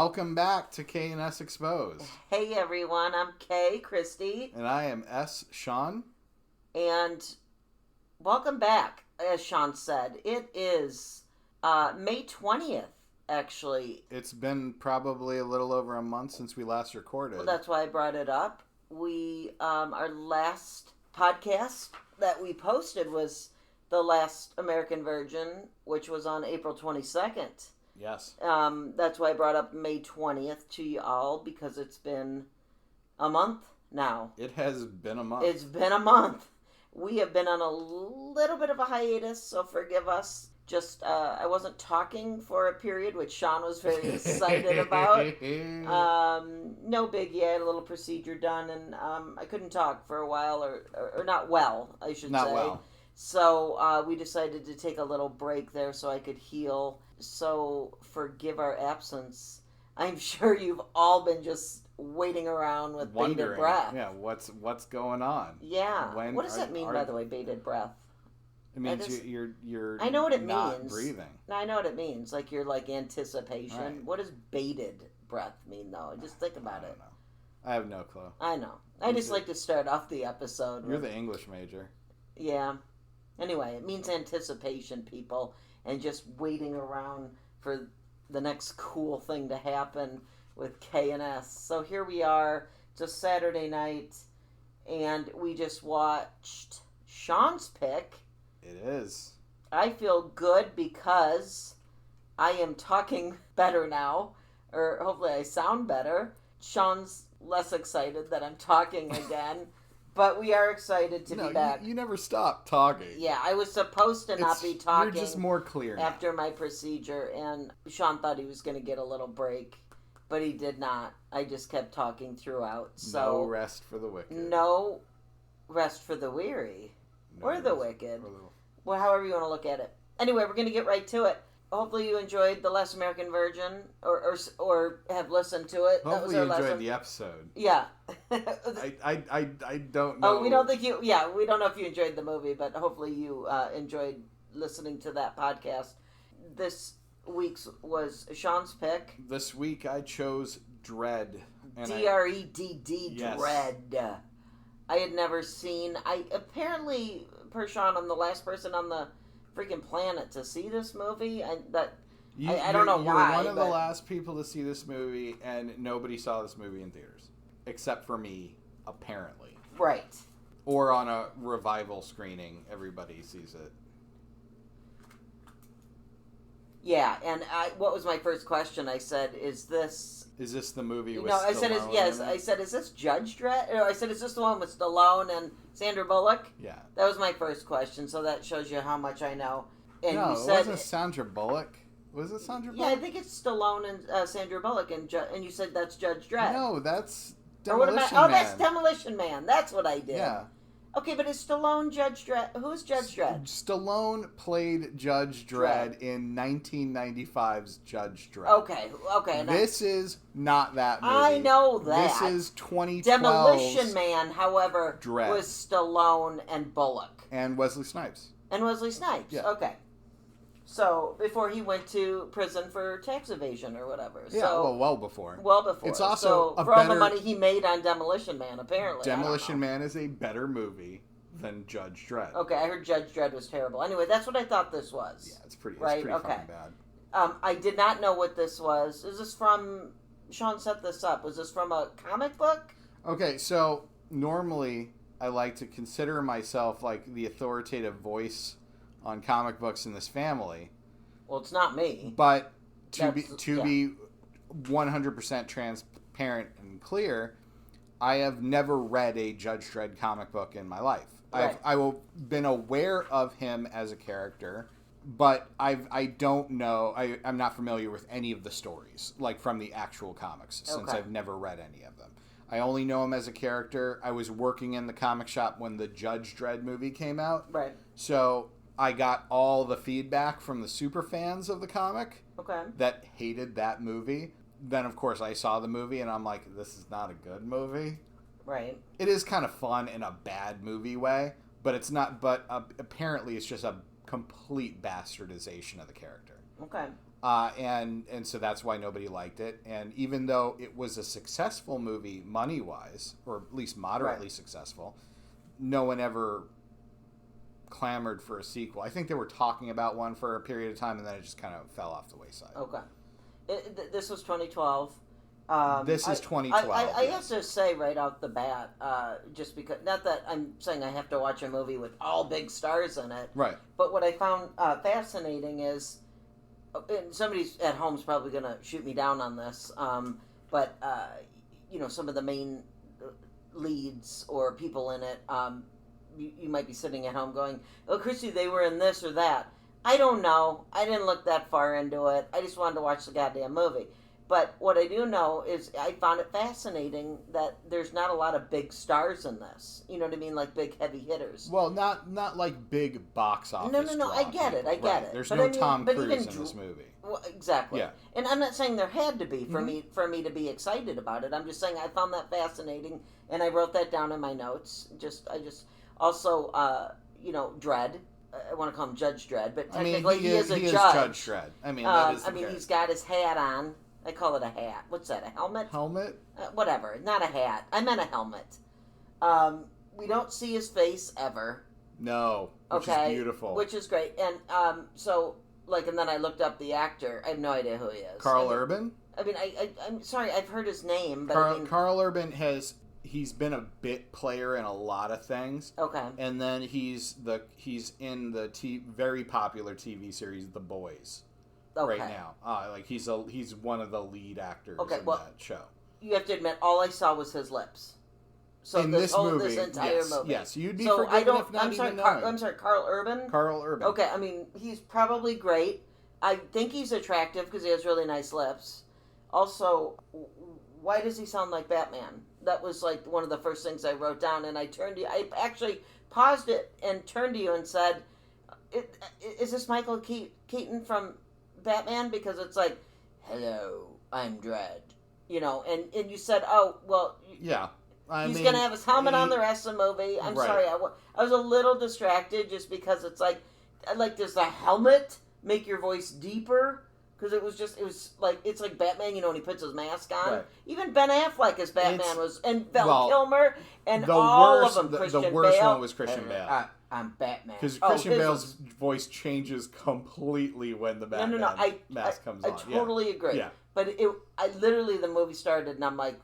Welcome back to K&S Exposed. Hey everyone, I'm Kay, Kristy. And I am S, Shawn. And welcome back, as Shawn said. It is May 20th, actually. It's been probably a little over a month since we last recorded. Well, that's why I brought it up. Our last podcast that we posted was the last American version, which was on April 22nd. Yes. That's why I brought up May 20th to you all, because it's been a month now. It has been a month. It's been a month. We have been on a little bit of a hiatus, so forgive us. Just, I wasn't talking for a period, which Shawn was very excited about. No biggie. I had a little procedure done, and I couldn't talk for a while, or not well, I should say. Not well. So we decided to take a little break there so I could heal. So forgive our absence. I'm sure you've all been just waiting around with bated breath. Yeah, what's going on? Yeah. What does that mean, by the way, bated breath? It means you're I know what it not means. Breathing. I know what it means. Like you're like anticipation. Right. What does bated breath mean, though? Just think about it. I don't know. I have no clue. I know. I just like to start off the episode. You're the English major. Yeah. Anyway, it means anticipation, people, and just waiting around for the next cool thing to happen with K&S. So here we are. It's a Saturday night, and we just watched Shawn's pick. It is. I feel good because I am talking better now, or hopefully I sound better. Shawn's less excited that I'm talking again. But we are excited to be back. You never stop talking. Yeah, I was supposed to not be talking. You're just more clear after my procedure, and Shawn thought he was going to get a little break, but he did not. I just kept talking throughout. So no rest for the wicked. No rest for the weary, or the wicked. Well, however you want to look at it. Anyway, we're going to get right to it. Hopefully you enjoyed the last American version, or have listened to it. Hopefully you enjoyed the episode. Yeah. I don't know. Oh, we don't think you. Yeah, we don't know if you enjoyed the movie, but hopefully you enjoyed listening to that podcast. This week's was Shawn's pick. This week I chose Dredd. Dredd. Yes. Dredd. I had never seen. Apparently, per Shawn, I'm the last person on the freaking planet to see this movie. I don't know why. You're one of the last people to see this movie, and nobody saw this movie in theaters. Except for me, apparently. Right. Or on a revival screening, everybody sees it. Yeah, and what was my first question? I said, is this the movie with Stallone? I said, yes. I said, is this Judge Dredd? I said, is this the one with Stallone and Sandra Bullock? Yeah. That was my first question, so that shows you how much I know. And no, you said, it wasn't Sandra Bullock. Was it Sandra Bullock? Yeah, I think it's Stallone and Sandra Bullock, and you said that's Judge Dredd. No, that's Demolition Man. Oh, that's Demolition Man. That's what I did. Yeah. Okay, but is Stallone Judge Dredd? Who's Judge Dredd? Stallone played Judge Dredd in 1995's Judge Dredd. Okay. This is not that movie. I know that. This is 2012's Demolition Man, however, Dredd. was Stallone and Bullock. And Wesley Snipes. Yeah. Okay. So, before he went to prison for tax evasion or whatever. Yeah, so, well before. It's also for all the money he made on Demolition Man, apparently. Demolition Man is a better movie than Judge Dredd. Okay, I heard Judge Dredd was terrible. Anyway, that's what I thought this was. Yeah, it's pretty fucking bad. I did not know what this was. Is this from... Shawn set this up. Was this from a comic book? Okay, so normally I like to consider myself like the authoritative voice on comic books in this family. Well, it's not me. But to be 100% transparent and clear, I have never read a Judge Dredd comic book in my life. Right. I've been aware of him as a character, but I don't know. I'm not familiar with any of the stories, like from the actual comics, since I've never read any of them. I only know him as a character. I was working in the comic shop when the Judge Dredd movie came out. Right. So I got all the feedback from the super fans of the comic that hated that movie. Then, of course, I saw the movie, and I'm like, this is not a good movie. Right. It is kind of fun in a bad movie way, but it's not. But apparently, it's just a complete bastardization of the character. Okay. And so that's why nobody liked it. And even though it was a successful movie money-wise, or at least moderately successful, no one ever clamored for a sequel. I think they were talking about one for a period of time, and then it just kind of fell off the wayside. Okay. This was 2012. This is 2012. I have to say right off the bat, just because, not that I'm saying I have to watch a movie with all big stars in it, right? But what I found fascinating is, and somebody's at home's probably going to shoot me down on this, but some of the main leads or people in it, you might be sitting at home going, "Oh, Kristy, they were in this or that." I don't know. I didn't look that far into it. I just wanted to watch the goddamn movie. But what I do know is I found it fascinating that there's not a lot of big stars in this. You know what I mean? Like big heavy hitters. Well, not like big box office. No. I get it. I get it. There's no Tom Cruise in this movie. Well, exactly. Yeah. And I'm not saying there had to be for me to be excited about it. I'm just saying I found that fascinating, and I wrote that down in my notes. I just also Dredd. I want to call him Judge Dredd, but technically he is a judge. Judge Dredd. I mean, he's got his hat on. I call it a hat. What's that, a helmet? Helmet? Whatever. Not a hat. I meant a helmet. We don't see his face ever. No. Which is beautiful. Which is great. And and then I looked up the actor. I have no idea who he is. Carl Urban? I mean, I'm sorry, I've heard his name. But Carl Urban he's been a bit player in a lot of things. Okay. And then he's in the very popular TV series The Boys. Okay. Right now, he's one of the lead actors in that show. You have to admit, all I saw was his lips. So in this entire yes, movie. Yes, you'd be forgiven if not even knowing. I'm sorry, Carl Urban? Carl Urban. Okay, I mean, he's probably great. I think he's attractive because he has really nice lips. Also, why does he sound like Batman? That was like one of the first things I wrote down, and I actually paused it and turned to you and said, "Is this Michael Keaton from Batman?" Because it's like, "Hello, I'm Dredd," and you said, "Oh, well, yeah, he's gonna have his helmet on the rest of the movie." I'm sorry, I was a little distracted just because it's like, does the helmet make your voice deeper? Because it's like Batman, when he puts his mask on. Right. Even Ben Affleck as Batman and Val Kilmer, and all of them. The worst one was Christian Bale. I'm Batman. Because Christian Bale's voice changes completely when the Batman mask comes on. I totally agree. Yeah. But literally the movie started and I'm like,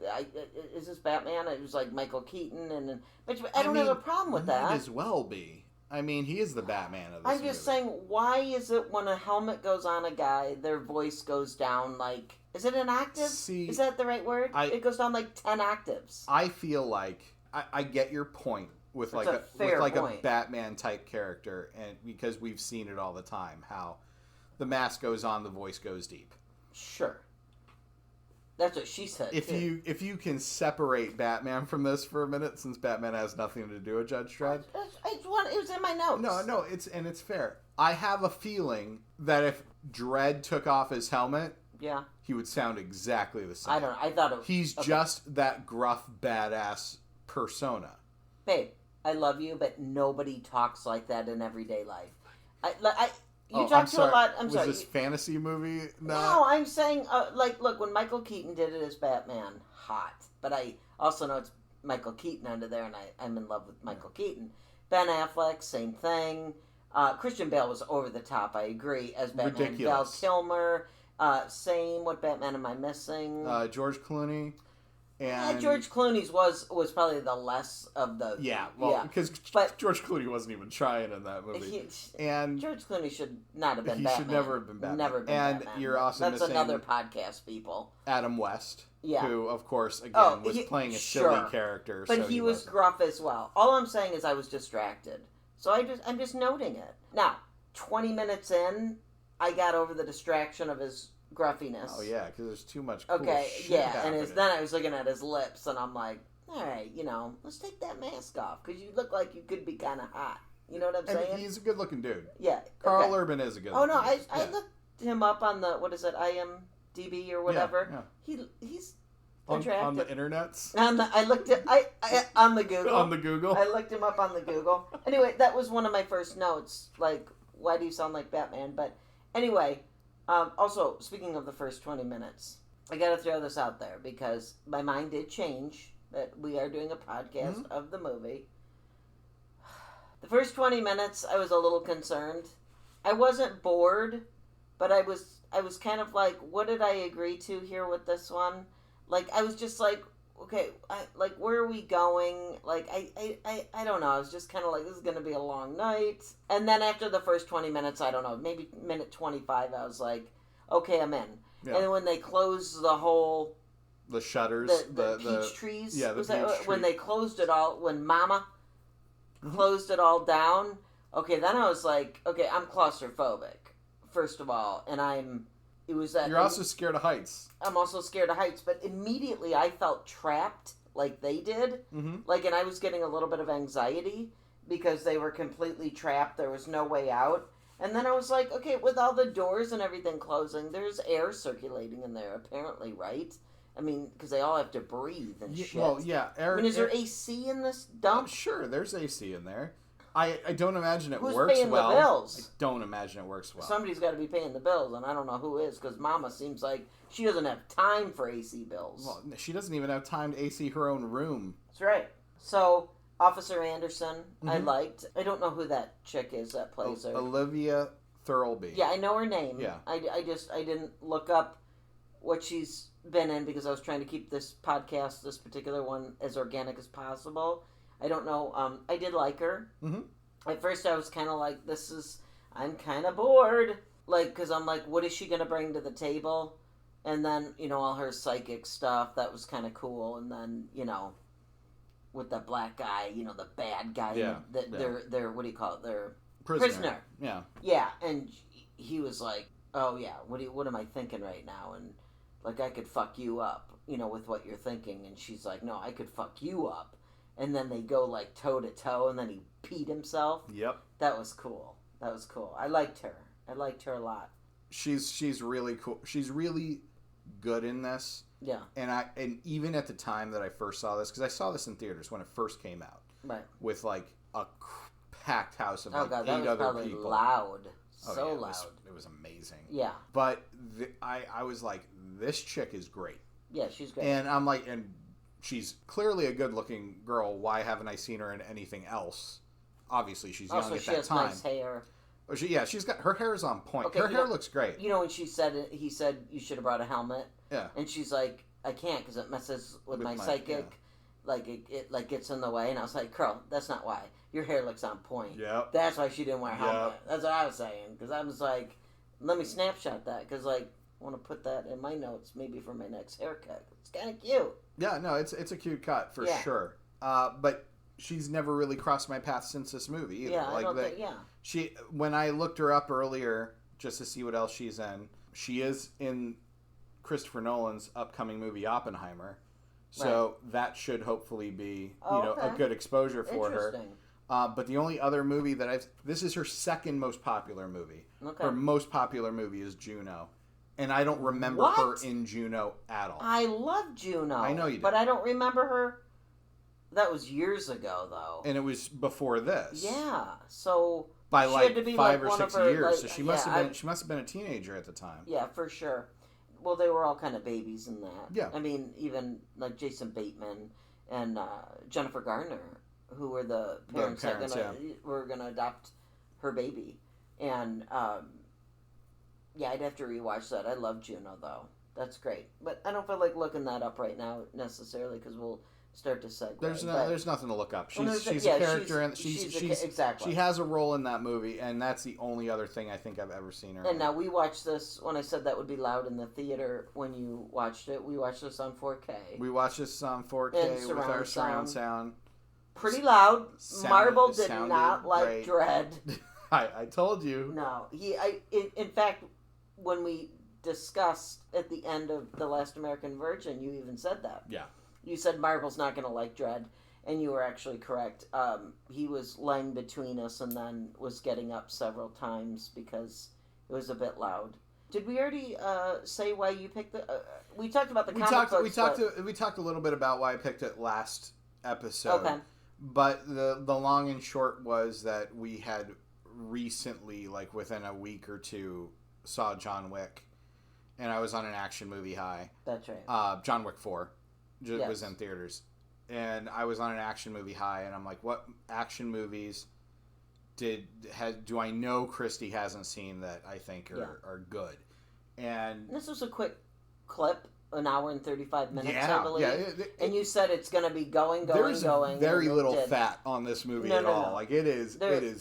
is this Batman? It was like Michael Keaton, but I don't have a problem with that. Might as well be. I mean, he is the Batman of this I'm just saying, why is it when a helmet goes on a guy, their voice goes down like... Is it an octave? Is that the right word? It goes down like 10 octaves. I feel like... I get your point with a Batman type character, and because we've seen it all the time, how the mask goes on, the voice goes deep. Sure. That's what she said. If you can separate Batman from this for a minute, since Batman has nothing to do with Judge Dredd, it was in my notes. No, it's fair. I have a feeling that if Dredd took off his helmet, he would sound exactly the same. I thought it was... He's just that gruff, badass persona. Babe, I love you, but nobody talks like that in everyday life. You talk to a lot. I'm sorry. Was this fantasy movie? No, I'm saying, look, when Michael Keaton did it as Batman, hot. But I also know it's Michael Keaton under there, and I'm in love with Michael Keaton. Ben Affleck, same thing. Christian Bale was over the top, I agree, as Batman. Ridiculous. Val Kilmer, same. What Batman am I missing? George Clooney. And George Clooney's was probably the less of the... Yeah, because George Clooney wasn't even trying in that movie. And George Clooney should not have been Batman. He should never have been Batman. Never been Batman. You're also That's missing... another podcast, people. Adam West, who, of course, was playing a silly character. But he was gruff as well. All I'm saying is I was distracted. So I'm just noting it. Now, 20 minutes in, I got over the distraction of his gruffiness. Oh yeah, because there's too much cool shit happening. And then I was looking at his lips, and I'm like, all right, let's take that mask off, because you look like you could be kind of hot. You know what I'm saying? He's a good-looking dude. Yeah. Carl Urban is a good-looking dude. I looked him up on the, what is it, IMDb or whatever. Yeah. He's attractive. On the internets? I looked at, on the Google. On the Google? I looked him up on the Google. Anyway, that was one of my first notes, like, why do you sound like Batman? But anyway, also, speaking of the first 20 minutes, I got to throw this out there because my mind did change that we are doing a podcast of the movie. The first 20 minutes, I was a little concerned. I wasn't bored, but I was kind of like, what did I agree to here with this one? Like, I was just like, okay, where are we going? Like, I don't know. I was just kind of like, this is going to be a long night. And then after the first 20 minutes, I don't know, maybe minute 25, I was like, okay, I'm in. Yeah. And then when they closed the whole... The shutters. The peach trees. Yeah, the peach trees. When they closed it all, when Mama closed it all down, okay, then I was like, okay, I'm claustrophobic, first of all. And it was that... You're also scared of heights. I'm also scared of heights, but immediately I felt trapped like they did. Like, and I was getting a little bit of anxiety because they were completely trapped. There was no way out. And then I was like, okay, with all the doors and everything closing, there's air circulating in there, apparently, right? I mean, because they all have to breathe and shit. Well, yeah. I mean, is there AC in this dump? Sure, there's AC in there. I don't imagine it works well. Who's paying the bills? I don't imagine it works well. Somebody's got to be paying the bills, and I don't know who is, because Mama seems like she doesn't have time for AC bills. Well, she doesn't even have time to AC her own room. That's right. So, Officer Anderson, I liked. I don't know who that chick is that plays her. Olivia Thirlby. Yeah, I know her name. Yeah. I didn't look up what she's been in because I was trying to keep this podcast, this particular one, as organic as possible. I don't know. I did like her. At first I was kind of like, I'm kind of bored. Like, because I'm like, what is she going to bring to the table? And then, all her psychic stuff, that was kind of cool. And then, with the black guy, the bad guy. Yeah. They're what do you call it? They're prisoner. Yeah. Yeah, and he was like, oh yeah, what am I thinking right now? And like, I could fuck you up, with what you're thinking. And she's like, no, I could fuck you up. And then they go like toe to toe, and then he peed himself. Yep. That was cool. I liked her. I liked her a lot. She's really cool. She's really good in this. Yeah. And even at the time that I first saw this, because I saw this in theaters when it first came out. Right. With like a packed house of like God, 8 other probably people. Loud. Oh, so yeah, loud. It was amazing. Yeah. But I was like, this chick is great. Yeah, she's great. And I'm like, and she's clearly a good-looking girl. Why haven't I seen her in anything else? Obviously, she's young at that time. Also, she has nice hair. Oh, she's got her hair is on point. Okay, her hair looks great. When he said you should have brought a helmet. Yeah. And she's like, I can't because it messes with my psychic. Yeah. Like it like gets in the way. And I was like, girl, that's not why. Your hair looks on point. Yeah. That's why she didn't wear a helmet. Yep. That's what I was saying. Because I was like, let me snapshot that. Because I want to put that in my notes maybe for my next haircut. It's kind of cute. Yeah, no, it's a cute cut for sure. But she's never really crossed my path since this movie either. Yeah, I don't think, when I looked her up earlier just to see what else she's in, she is in Christopher Nolan's upcoming movie Oppenheimer. So that should hopefully be, a good exposure for her. But the only other movie this is her second most popular movie. Okay. Her most popular movie is Juno. And I don't remember her in Juno at all. I love Juno. I know you do. But I don't remember her. That was years ago, though. And it was before this. Yeah. So by she like had to be 5 or 6 years. Like, so she must have been a teenager at the time. Yeah, for sure. Well, they were all kind of babies in that. Yeah. I mean, even like Jason Bateman and Jennifer Garner, who were the parents that were gonna adopt her baby. And I'd have to rewatch that. I love Juno though. That's great, but I don't feel like looking that up right now necessarily because we'll start to segue. There's nothing to look up. She's a character, and exactly. She has a role in that movie, and that's the only other thing I think I've ever seen her. And now we watched this when I said that would be loud in the theater. When you watched it, we watched this on 4K. We watched this on 4K with our surround sound. Pretty loud. Marble did not like Dredd. I told you. No, in fact, when we discussed at the end of The Last American Virgin, you even said that. Yeah. You said Marble's not going to like Dredd, and you were actually correct. He was laying between us and then was getting up several times because it was a bit loud. Did we already say why you picked the... we talked about the comic books. We talked a little bit about why I picked it last episode. Okay. But the long and short was that we had recently, like within a week or two, saw John Wick, and I was on an action movie high. That's right. John Wick 4 was in theaters, and I was on an action movie high, and I'm like, what action movies do I know Kristy hasn't seen that I think are good? And this was a quick clip, an hour and 35 minutes, I believe. Yeah, and you said it's going to be going. There's very little fat on this movie at all. No. Like it is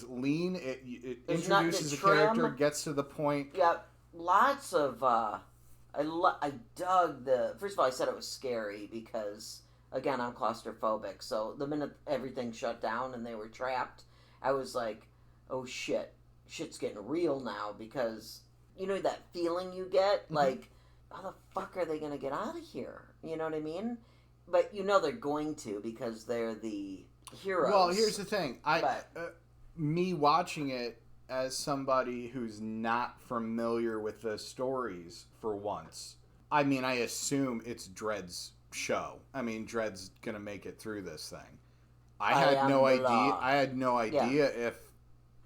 lean. It introduces a character, gets to the point. Yeah, lots of. I dug the. First of all, I said it was scary because again I'm claustrophobic. So the minute everything shut down and they were trapped, I was like, oh shit's getting real now, because you know that feeling you get like. How the fuck are they going to get out of here? You know what I mean? But you know they're going to, because they're the heroes. Well, here's the thing. Me watching it as somebody who's not familiar with the stories for once, I mean, I assume it's Dredd's show. I mean, Dredd's going to make it through this thing. I had no idea if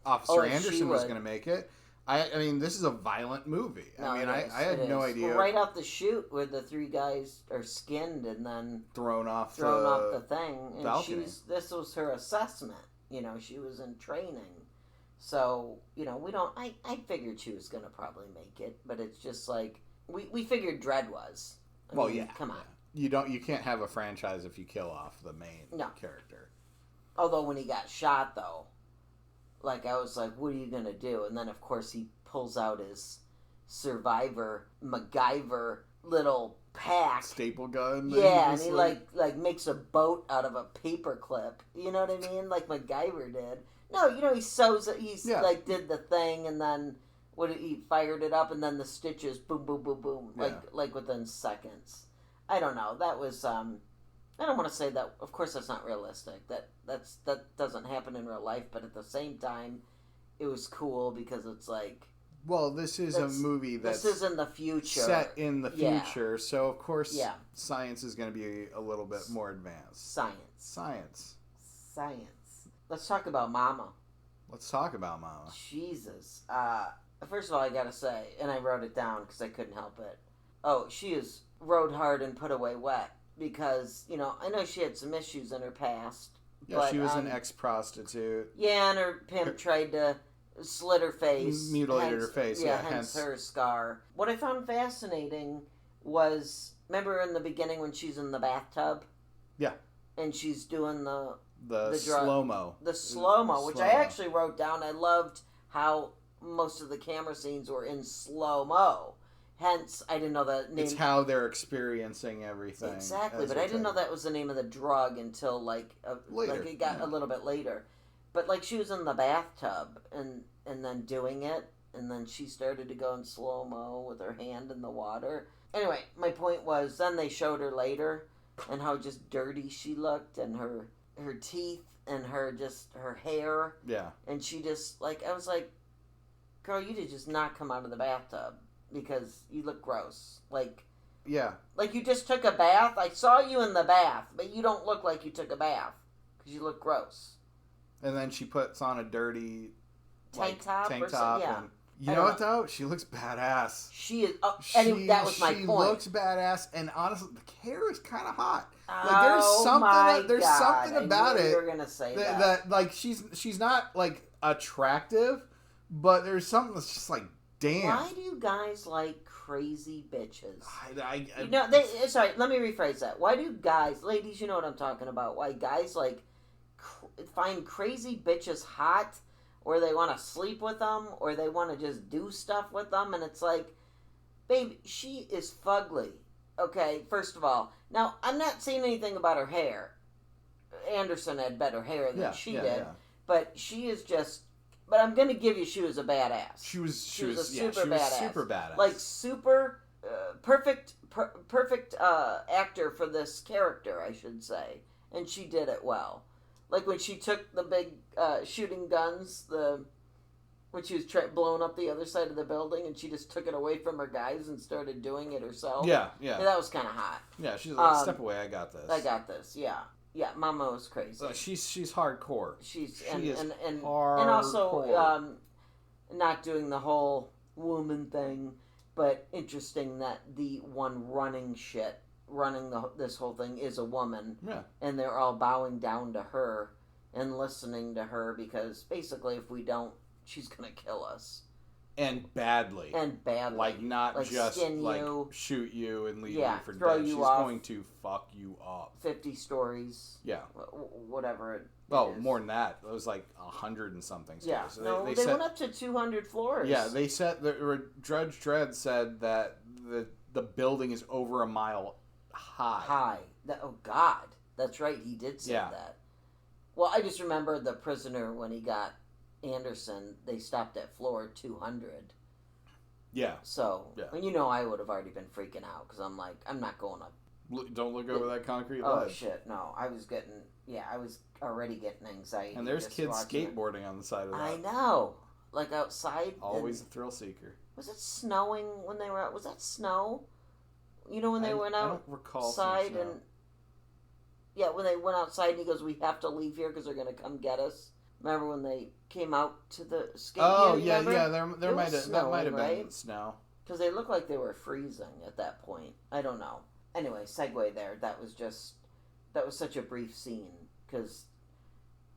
Officer Anderson was going to make it. I mean, this is a violent movie. No, I mean, I had no idea. Well, right off the shoot, where the three guys are skinned and then thrown off the thing, and balcony. This was her assessment. You know, she was in training, so you know, we don't. I figured she was going to probably make it, but it's just like we figured Dredd was. I mean, come on. Yeah. You can't have a franchise if you kill off the main character. Although when he got shot, though. Like, I was like, what are you going to do? And then, of course, he pulls out his Survivor MacGyver little pack. Staple gun? Yeah, and he, like makes a boat out of a paper clip. You know what I mean? Like MacGyver did. No, you know, he sews it. He's, did the thing, and then he fired it up, and then the stitches, boom, boom, boom, boom, like within seconds. I don't know. That was, I don't want to say that. Of course, that's not realistic. That doesn't happen in real life. But at the same time, it was cool because it's like. Well, this is a movie that's this is in the future, set in the future. So of course, science is going to be a little bit more advanced. Science. Let's talk about Mama. Jesus. First of all, I gotta say, and I wrote it down because I couldn't help it. Oh, she is rode hard and put away wet. Because, you know, I know she had some issues in her past. Yeah, but, she was an ex-prostitute. Yeah, and her pimp tried to slit her face. Mutilated her face, hence her scar. What I found fascinating was, remember in the beginning when she's in the bathtub? Yeah. And she's doing the slow-mo. The slow-mo, which I actually wrote down. I loved how most of the camera scenes were in slow-mo. Hence, I didn't know the name. It's how they're experiencing everything. Exactly, but I didn't know that was the name of the drug until later. Like it got a little bit later. But like she was in the bathtub and then doing it, and then she started to go in slow-mo with her hand in the water. Anyway, my point was then they showed her later and how just dirty she looked, and her teeth and her hair. Yeah. And she just I was like, girl, you did just not come out of the bathtub. Because you look gross. Yeah. Like you just took a bath. I saw you in the bath, but you don't look like you took a bath. Because you look gross. And then she puts on a dirty tank top. Yeah. And you know what, though? She looks badass. She is. That was my point. She looks badass. And honestly, the hair is kind of hot. There's something about it. You were going to say that she's not, attractive, but there's something that's just damn. Why do you guys like crazy bitches? Sorry, let me rephrase that. Why do guys, ladies, you know what I'm talking about? Why guys find crazy bitches hot, or they want to sleep with them, or they want to just do stuff with them, and it's like, babe, she is fugly. Okay, first of all. Now, I'm not saying anything about her hair. Anderson had better hair than she did, but she is just. But I'm going to give you, she was a badass. She was super badass. Like, super perfect actor for this character, I should say. And she did it well. Like when she took the big shooting guns, when she was blowing up the other side of the building, and she just took it away from her guys and started doing it herself. Yeah. That was kind of hot. Yeah, she's like, step away, I got this. Yeah. Yeah, Mama was crazy. She's hardcore. She is hardcore. And also not doing the whole woman thing, but interesting that the one running this whole thing is a woman. Yeah. And they're all bowing down to her and listening to her because basically if we don't, she's going to kill us. And badly. Like, not like just, like, shoot you and leave you for dead. She's going to fuck you up. 50 stories. Yeah. Whatever it is. More than that. It was like 100 and something stories. Yeah. So they went up to 200 floors. Yeah, they said, Judge Dredd said that the building is over a mile high. Oh, God. That's right. He did say that. Well, I just remember the prisoner when he got Anderson, they stopped at floor 200. Yeah. So, and I would have already been freaking out because I'm like, I'm not going up. Don't look over that concrete ledge. Oh, shit. No. I was already getting anxiety. And there's kids skateboarding on the side of that. I know. Like outside. Always a thrill seeker. Was it snowing when they were out? Was that snow? When they went out? I don't recall outside and when they went outside and he goes, we have to leave here because they're going to come get us. Remember when they came out to the skate? Oh, yeah. There might have been snow. Because they looked like they were freezing at that point. I don't know. Anyway, segue there. That was such a brief scene because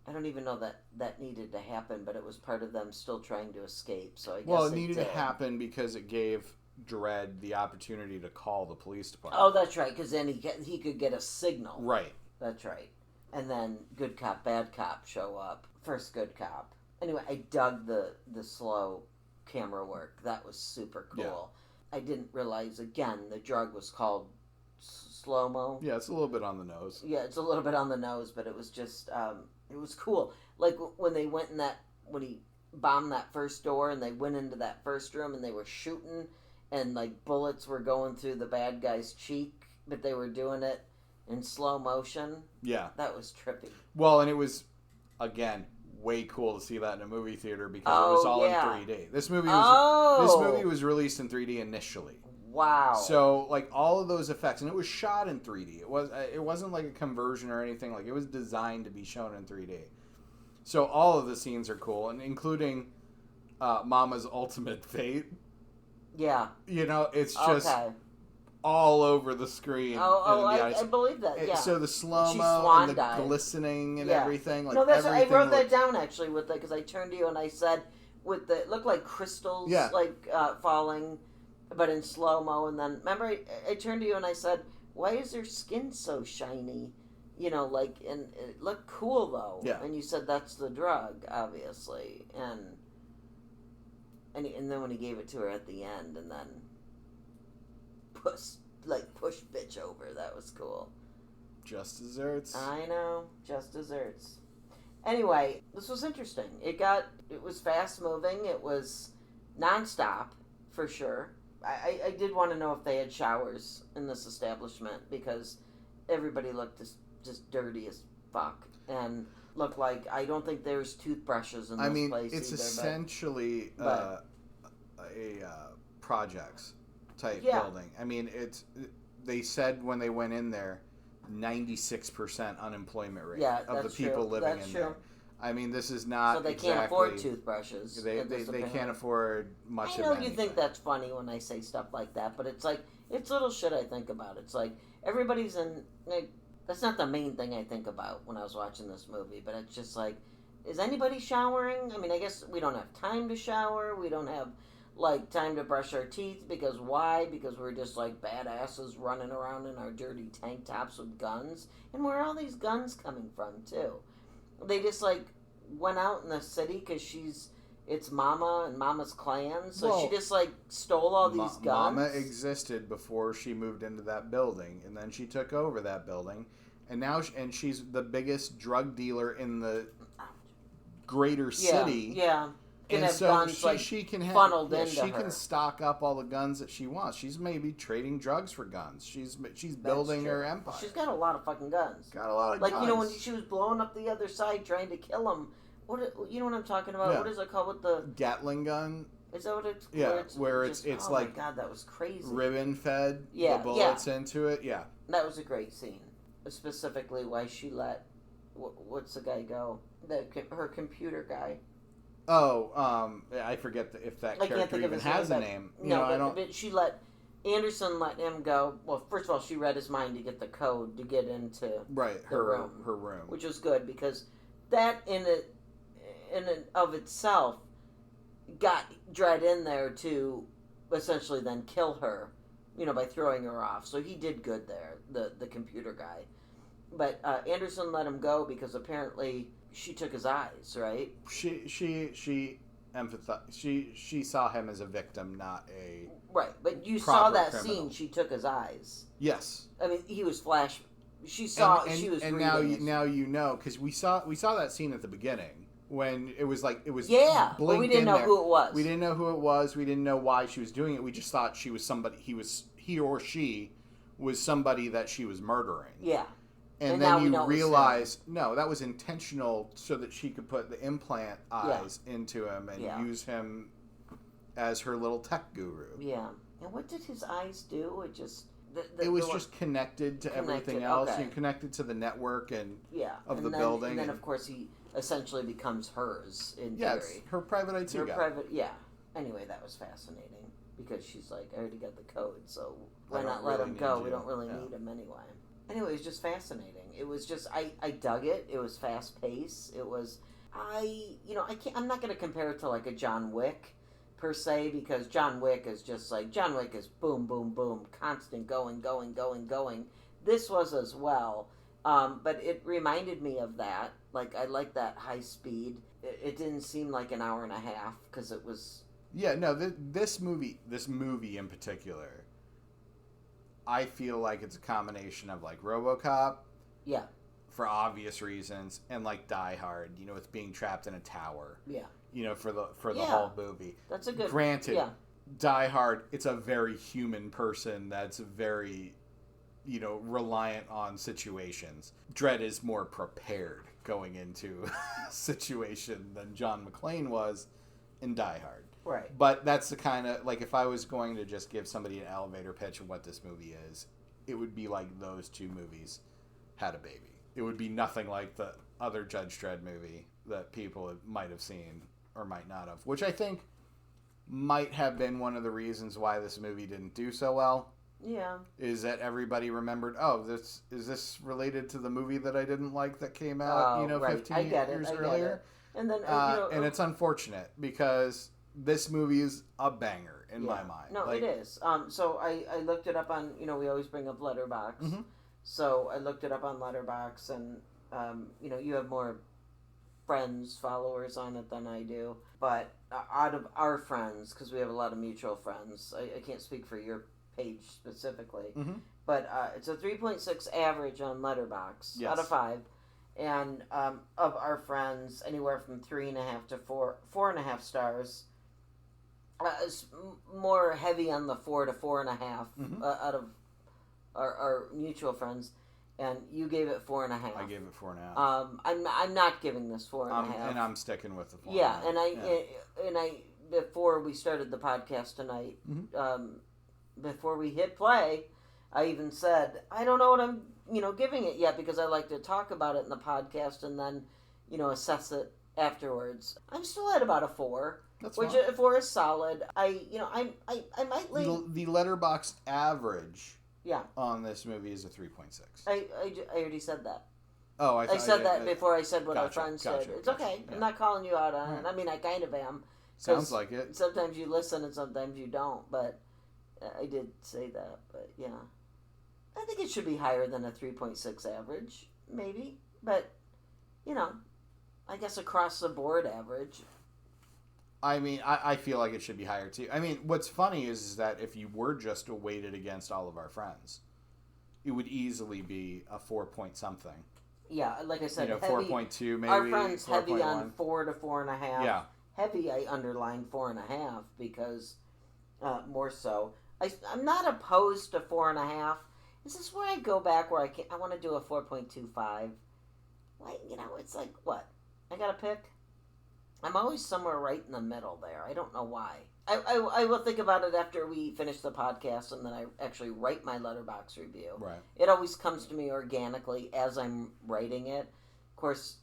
I don't even know that needed to happen, but it was part of them still trying to escape. So I guess it needed to happen because it gave Dredd the opportunity to call the police department. Oh, that's right. Because then he could get a signal. Right. That's right. And then good cop, bad cop show up. First good cop. Anyway, I dug the slow camera work. That was super cool. Yeah. I didn't realize, again, the drug was called slow-mo. Yeah, it's a little bit on the nose. Yeah, it's a little bit on the nose, but it was just, it was cool. Like when they went when he bombed that first door and they went into that first room and they were shooting and like bullets were going through the bad guy's cheek, but they were doing it in slow motion. Yeah. That was trippy. Well, and it was, again, way cool to see that in a movie theater because it was all in 3D. This movie was released in 3D initially. Wow. So, like, all of those effects, and it was shot in 3D. It wasn't like a conversion or anything. Like, it was designed to be shown in 3D. So all of the scenes are cool, and including Mama's ultimate fate. Yeah. It's just all over the screen. I belied that. Yeah. So the slow-mo and the glistening and everything. Like, I wrote that down actually because I turned to you and I said it looked like crystals falling, but in slow-mo. And then remember I turned to you and I said, "Why is her skin so shiny?" And it looked cool though. Yeah. And you said that's the drug, obviously, and then when he gave it to her at the end, and then push bitch over. That was cool. Just desserts. I know, just desserts. Anyway, this was interesting. It was fast moving. It was nonstop for sure. I did want to know if they had showers in this establishment because everybody looked just dirty as fuck and looked like I don't think there's toothbrushes in this place. It's essentially a projects type building. They said when they went in there, 96% unemployment rate of the people living in there. This is not. So they can't afford toothbrushes. They can't afford much. I know you think that's funny when I say stuff like that, but it's like it's little shit I think about. It's like everybody's in. That's not the main thing I think about when I was watching this movie, but it's just like, is anybody showering? I guess we don't have time to shower. We don't have time to brush our teeth because why? Because we're just like badasses running around in our dirty tank tops with guns. And where are all these guns coming from too? They just went out in the city because it's Mama and Mama's clan, so she just stole all these guns. Mama existed before she moved into that building, and then she took over that building, and now she's the biggest drug dealer in the greater city. Yeah. And have so guns she can funneled into she her. can stock up all the guns that she wants. She's maybe trading drugs for guns. She's building her empire. She's got a lot of fucking guns. Got a lot of guns. When she was blowing up the other side trying to kill him. What I'm talking about? Yeah. What is it called with the Gatling gun? Is that what it's? Yeah, where it's oh like my God, that was crazy. Ribbon fed the bullets into it. Yeah, that was a great scene. specifically why she let what's the guy go? Her computer guy. Oh, I forget if that character even has a name. But she let Anderson let him go. Well, first of all, she read his mind to get the code to get into her room, which was good because that in and of itself got Dredd in there to essentially then kill her, by throwing her off. So he did good there, the computer guy. But Anderson let him go because apparently she took his eyes, right? She empathized. She saw him as a victim, not a right. But you saw that criminal scene. She took his eyes. Yes. I mean, he was flash. She saw. She was. And now you know because we saw that scene at the beginning when it was yeah, but we didn't know who it was. We didn't know who it was. We didn't know why she was doing it. We just thought she was somebody. He or she was somebody that she was murdering. Yeah. And then you realize, no, that was intentional so that she could put the implant eyes into him and use him as her little tech guru. Yeah. And what did his eyes do? It just... it was just connected to everything else. Okay. And connected to the network of the building. And then, of course, he essentially becomes hers, in theory. It's her private IT guy. Anyway, that was fascinating. Because she's like, I already got the code, so why not let him go? We don't really need him anyway. Anyway, it was just fascinating. It was just, I dug it. It was fast paced. It was, I'm not going to compare it to like a John Wick per se, because John Wick is just like, John Wick is boom, boom, boom, constant going. This was as well. But it reminded me of that. Like, I like that high speed. It didn't seem like an hour and a half because it was... Yeah, no, this movie in particular... I feel like it's a combination of like RoboCop, for obvious reasons, and like Die Hard. It's being trapped in a tower. Yeah. For the whole movie. That's a good. Granted, Die Hard, it's a very human person that's very, reliant on situations. Dredd is more prepared going into a situation than John McClane was in Die Hard. Right. But that's the kind of, like, if I was going to just give somebody an elevator pitch of what this movie is, it would be like those two movies had a baby. It would be nothing like the other Judge Dredd movie that people might have seen or might not have, which I think might have been one of the reasons why this movie didn't do so well. Yeah. Is that everybody remembered, is this related to the movie that I didn't like that came out, 15 years earlier? And then, and it's unfortunate because... This movie is a banger in my mind. No, it is. So I looked it up on, we always bring up Letterboxd. Mm-hmm. So I looked it up on Letterboxd, and, you have more followers on it than I do. But out of our friends, because we have a lot of mutual friends, I can't speak for your page specifically, but it's a 3.6 average on Letterboxd out of 5. And of our friends, anywhere from 3.5 to 4.5 stars. More heavy on the 4 to 4.5 out of our mutual friends, and you gave it 4.5. I gave it 4.5. I'm not giving this 4.5, and I'm sticking with the 4.5. Yeah, and I before we started the podcast tonight, before we hit play, I even said I don't know what I'm giving it yet because I like to talk about it in the podcast and then assess it afterwards. I'm still at about a 4. That's which fine. 4 is solid. I might lean... The Letterboxd average on this movie is a 3.6. I already said that. Oh, I said that before I said what our friends said. It's okay. Yeah. I'm not calling you out on it. I mean, I kind of am. Sounds like it. Sometimes you listen and sometimes you don't, but I did say that. But yeah, I think it should be higher than a 3.6 average, maybe. But I guess across the board average. I mean, I feel like it should be higher too. I mean, what's funny is that if you were just to weight it against all of our friends, it would easily be a 4 point something. Yeah, like I said, 4.2 maybe. Our friends 4. heavy on 4 to 4.5. Yeah. Heavy, I underlined 4.5 because more so. I'm not opposed to 4.5. This is where I go back where I want to do a 4.25. Like, it's like what? I got to pick. I'm always somewhere right in the middle there. I don't know why. I will think about it after we finish the podcast, and then I actually write my Letterboxd review. Right. It always comes to me organically as I'm writing it. Of course,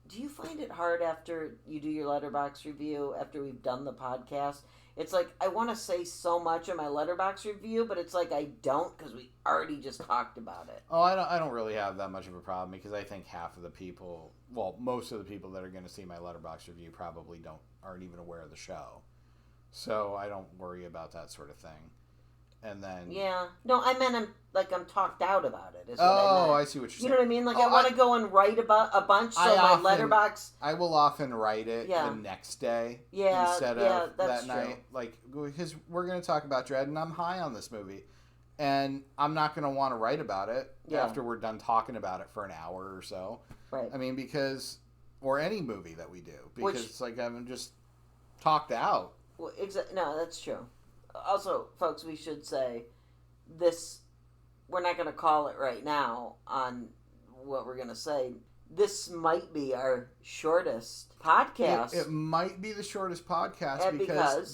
do you find it hard after you do your Letterboxd review, after we've done the podcast? It's like, I want to say so much in my Letterboxd review, but it's like I don't, because we already just talked about it. Oh, I don't really have that much of a problem, because I think half of the people, well, most of the people that are going to see my Letterboxd review probably aren't even aware of the show. So I don't worry about that sort of thing. And then... Yeah. No, I meant I'm talked out about it. Is what I see what you're saying. You know what I mean? Like, I want to go and write about a bunch, so my Letterboxd... I will often write it the next day instead of that night. Like, because we're going to talk about Dredd, and I'm high on this movie. And I'm not going to want to write about it after we're done talking about it for an hour or so. Right. I mean, because... Or any movie that we do. Because it's like I'm just talked out. Well, no, that's true. Also, folks, we should say this, we're not going to call it right now on what we're going to say. This might be our shortest podcast. It might be the shortest podcast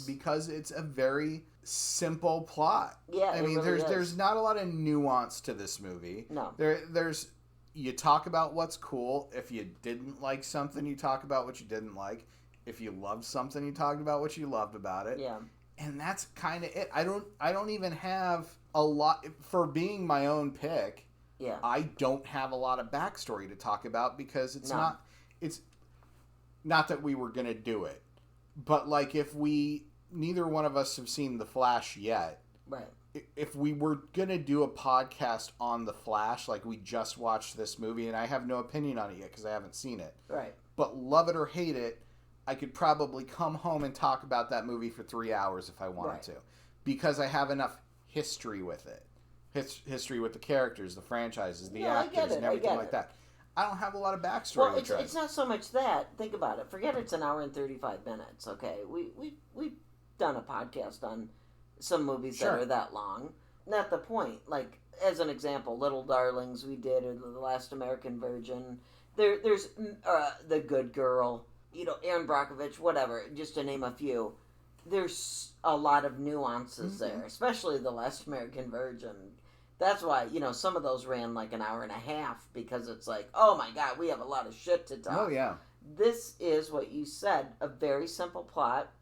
because it's a very simple plot. Yeah, I mean, there's not a lot of nuance to this movie. No. There's you talk about what's cool. If you didn't like something, you talk about what you didn't like. If you loved something, you talked about what you loved about it. Yeah. And that's kind of it. I don't even have a lot for being my own pick. Yeah. I don't have a lot of backstory to talk about because it's not that we were going to do it. But like if neither one of us have seen The Flash yet. Right. If we were going to do a podcast on The Flash, like we just watched this movie and I have no opinion on it yet because I haven't seen it. Right. But love it or hate it, I could probably come home and talk about that movie for 3 hours if I wanted to. Because I have enough history with it. History with the characters, the franchises, the actors, and everything like that. I don't have a lot of backstory with Dredd. It's not so much that. Think about it. Forget it's an hour and 35 minutes, okay? We've done a podcast on some movies that are that long. Not the point. Like, as an example, Little Darlings we did, or The Last American Virgin. There's The Good Girl, Aaron Brockovich, whatever, just to name a few. There's a lot of nuances there, especially The Last American Virgin. That's why, some of those ran like an hour and a half, because it's like, oh my God, we have a lot of shit to talk. Oh, yeah. This is what you said, a very simple plot,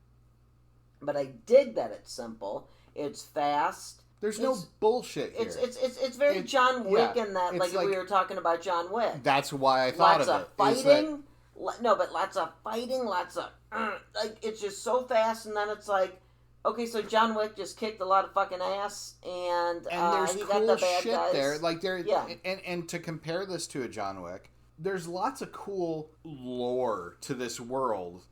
but I dig that it's simple. It's fast. There's no bullshit here. It's very John Wick in that, like we were talking about John Wick. That's why I thought of it. Lots of fighting. No, but lots of fighting, lots of... like, it's just so fast, and then it's like, okay, so John Wick just kicked a lot of fucking ass, and there's he cool got the bad shit guys. there. Like, and to compare this to a John Wick, there's lots of cool lore to this world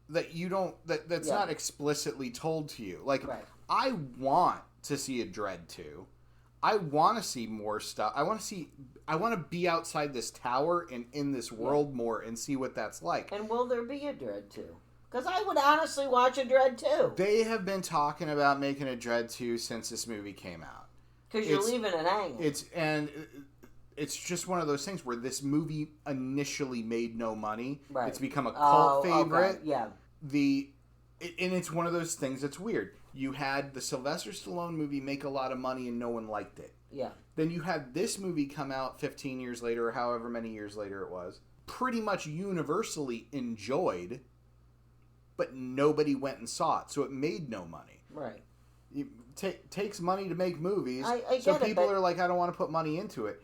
that you don't... That's not explicitly told to you. Like, I want to see a Dredd 2. I want to see more stuff. I want to be outside this tower and in this world more and see what that's like. And will there be a Dredd 2? Because I would honestly watch a Dredd 2. They have been talking about making a Dredd 2 since this movie came out. Because you're leaving it hanging. It's just one of those things where this movie initially made no money. Right. It's become a cult favorite. Okay. Yeah. And it's one of those things that's weird. You had the Sylvester Stallone movie make a lot of money and no one liked it. Yeah. Then you had this movie come out 15 years later, or however many years later it was, pretty much universally enjoyed, but nobody went and saw it, so it made no money. Right. It takes money to make movies, I so get it, people are like, I don't want to put money into it.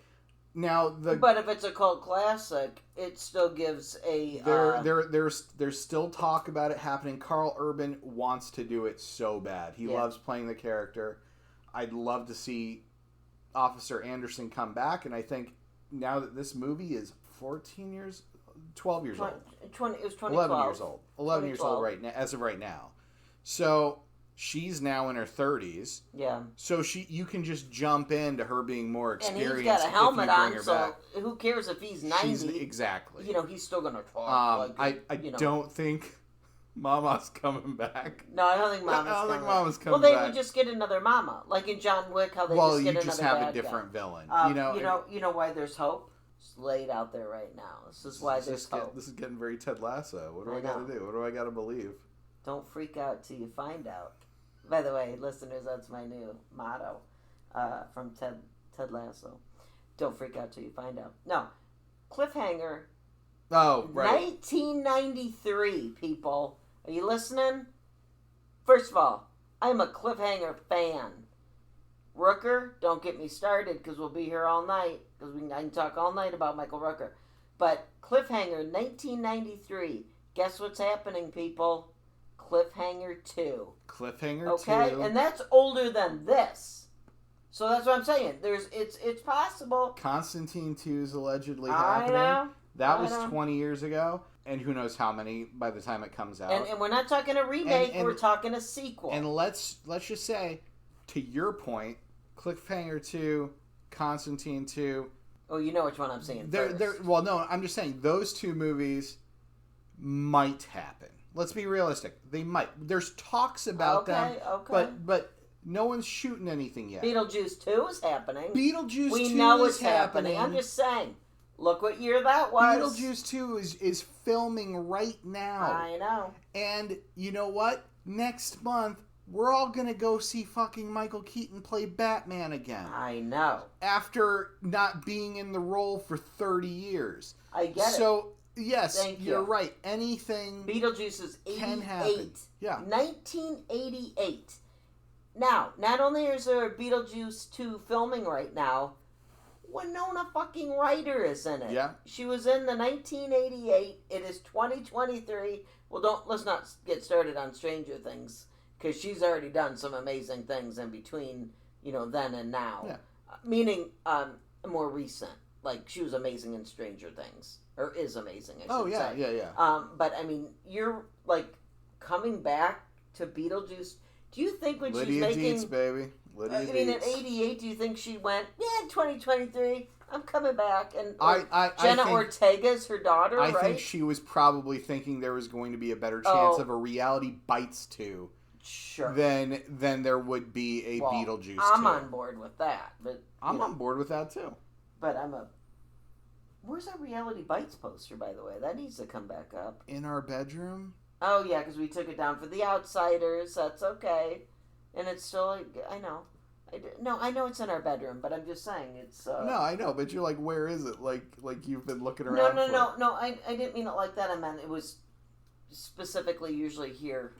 Now but if it's a cult classic, it still gives a there's still talk about it happening. Carl Urban wants to do it so bad. He loves playing the character. I'd love to see Officer Anderson come back, and I think now that this movie is 12 years old. It was 2012. 11 years old. 11 years old right now, as of right now. So she's now in her 30s. Yeah. So you can just jump into her being more experienced. And he's got a helmet on, so back. Who cares if he's 90? Exactly. He's still going to talk. I don't think Mama's coming back. No, I don't think Mama's coming back. Well, they would just get another Mama. Like in John Wick, how they just get another bad guy. Well, you just have a different villain. You know why there's hope? It's laid out there right now. This is why there's hope. This is getting very Ted Lasso. What do I got to do? What do I got to believe? Don't freak out till you find out. By the way, listeners, that's my new motto from Ted Lasso. Don't freak out till you find out. No. Cliffhanger. Oh, right. 1993, people. Are you listening? First of all, I'm a Cliffhanger fan. Rooker, don't get me started because we'll be here all night. Because I can talk all night about Michael Rooker. But Cliffhanger, 1993. Guess what's happening, people? Cliffhanger 2. Cliffhanger 2. Okay? And that's older than this. So that's what I'm saying. It's possible. Constantine 2 is allegedly happening. I know. That was 20 years ago. And who knows how many by the time it comes out. And we're not talking a remake. We're talking a sequel. And let's just say, to your point, Cliffhanger 2, Constantine 2. Oh, you know which one I'm saying first. Well, no, I'm just saying those two movies might happen. Let's be realistic. They might. There's talks about them. Okay. But no one's shooting anything yet. Beetlejuice 2 is happening. Beetlejuice 2 we know it's is happening. I'm just saying. Look what year that was. Beetlejuice 2 is filming right now. I know. And you know what? Next month, we're all going to go see fucking Michael Keaton play Batman again. I know. After not being in the role for 30 years. I get it. So, yes, Thank you're you. right. Anything Beetlejuice is 88. can happen. Yeah. 1988. Now, not only is there a Beetlejuice 2 filming right now, Winona fucking Ryder is in it. Yeah. She was in the 1988. It is 2023. Well, let's not get started on Stranger Things because she's already done some amazing things in between, then and now. Yeah. Meaning, more recent. Like she was amazing in Stranger Things, or is amazing. I should say. Yeah. But I mean, you're like coming back to Beetlejuice. Do you think when Lydia she's making, Dietz, baby. Lydia Dietz. At 88, do you think she went, 2023, I'm coming back? And I Jenna think, Ortega's her daughter, right? I think she was probably thinking there was going to be a better chance of a Reality Bites 2 than there would be a Beetlejuice 2. I'm on board with that. But I'm on board with that, too. But where's our Reality Bites poster, by the way? That needs to come back up. In our bedroom? Oh, yeah, because we took it down for The Outsiders. That's okay. And it's still, I know. I know it's in our bedroom, but I'm just saying it's... No, I know, but you're like, where is it? Like you've been looking around No, I didn't mean it like that. I meant it was specifically usually here.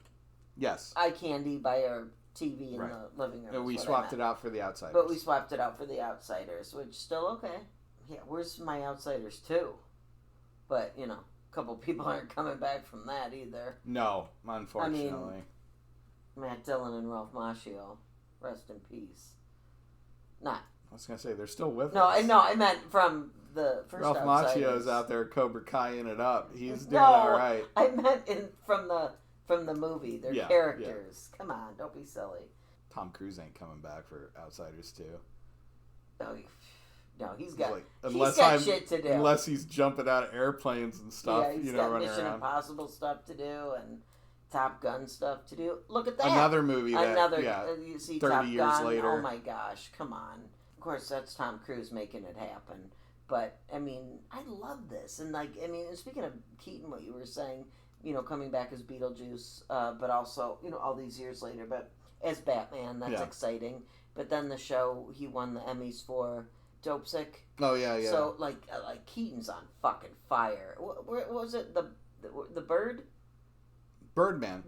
Yes. Eye candy by our TV in the living room. And we swapped it out for The Outsiders. But we swapped it out for The Outsiders, which still okay. Yeah, where's my Outsiders 2? But, a couple people aren't coming back from that either. No, unfortunately. I mean, Matt Dillon and Ralph Macchio, rest in peace. I was going to say, they're still with us. No, I meant from the first Ralph Outsiders. Macchio's out there Cobra Kai-ing it up. He's doing all right. I meant from the movie, their characters. Yeah. Come on, don't be silly. Tom Cruise ain't coming back for Outsiders 2. No, he's got shit to do. Unless he's jumping out of airplanes and stuff, yeah, he's got running Mission around. Impossible stuff to do and Top Gun stuff to do. Look at that. Another movie you see 30 Top years Gun. later. Oh my gosh, come on. Of course, that's Tom Cruise making it happen. But, I mean, I love this. And, speaking of Keaton, what you were saying, coming back as Beetlejuice, but also, all these years later, but as Batman, that's exciting. But then the show he won the Emmys for, Dope Sick. Oh, yeah. So, like Keaton's on fucking fire. What was it? The Bird? Birdman.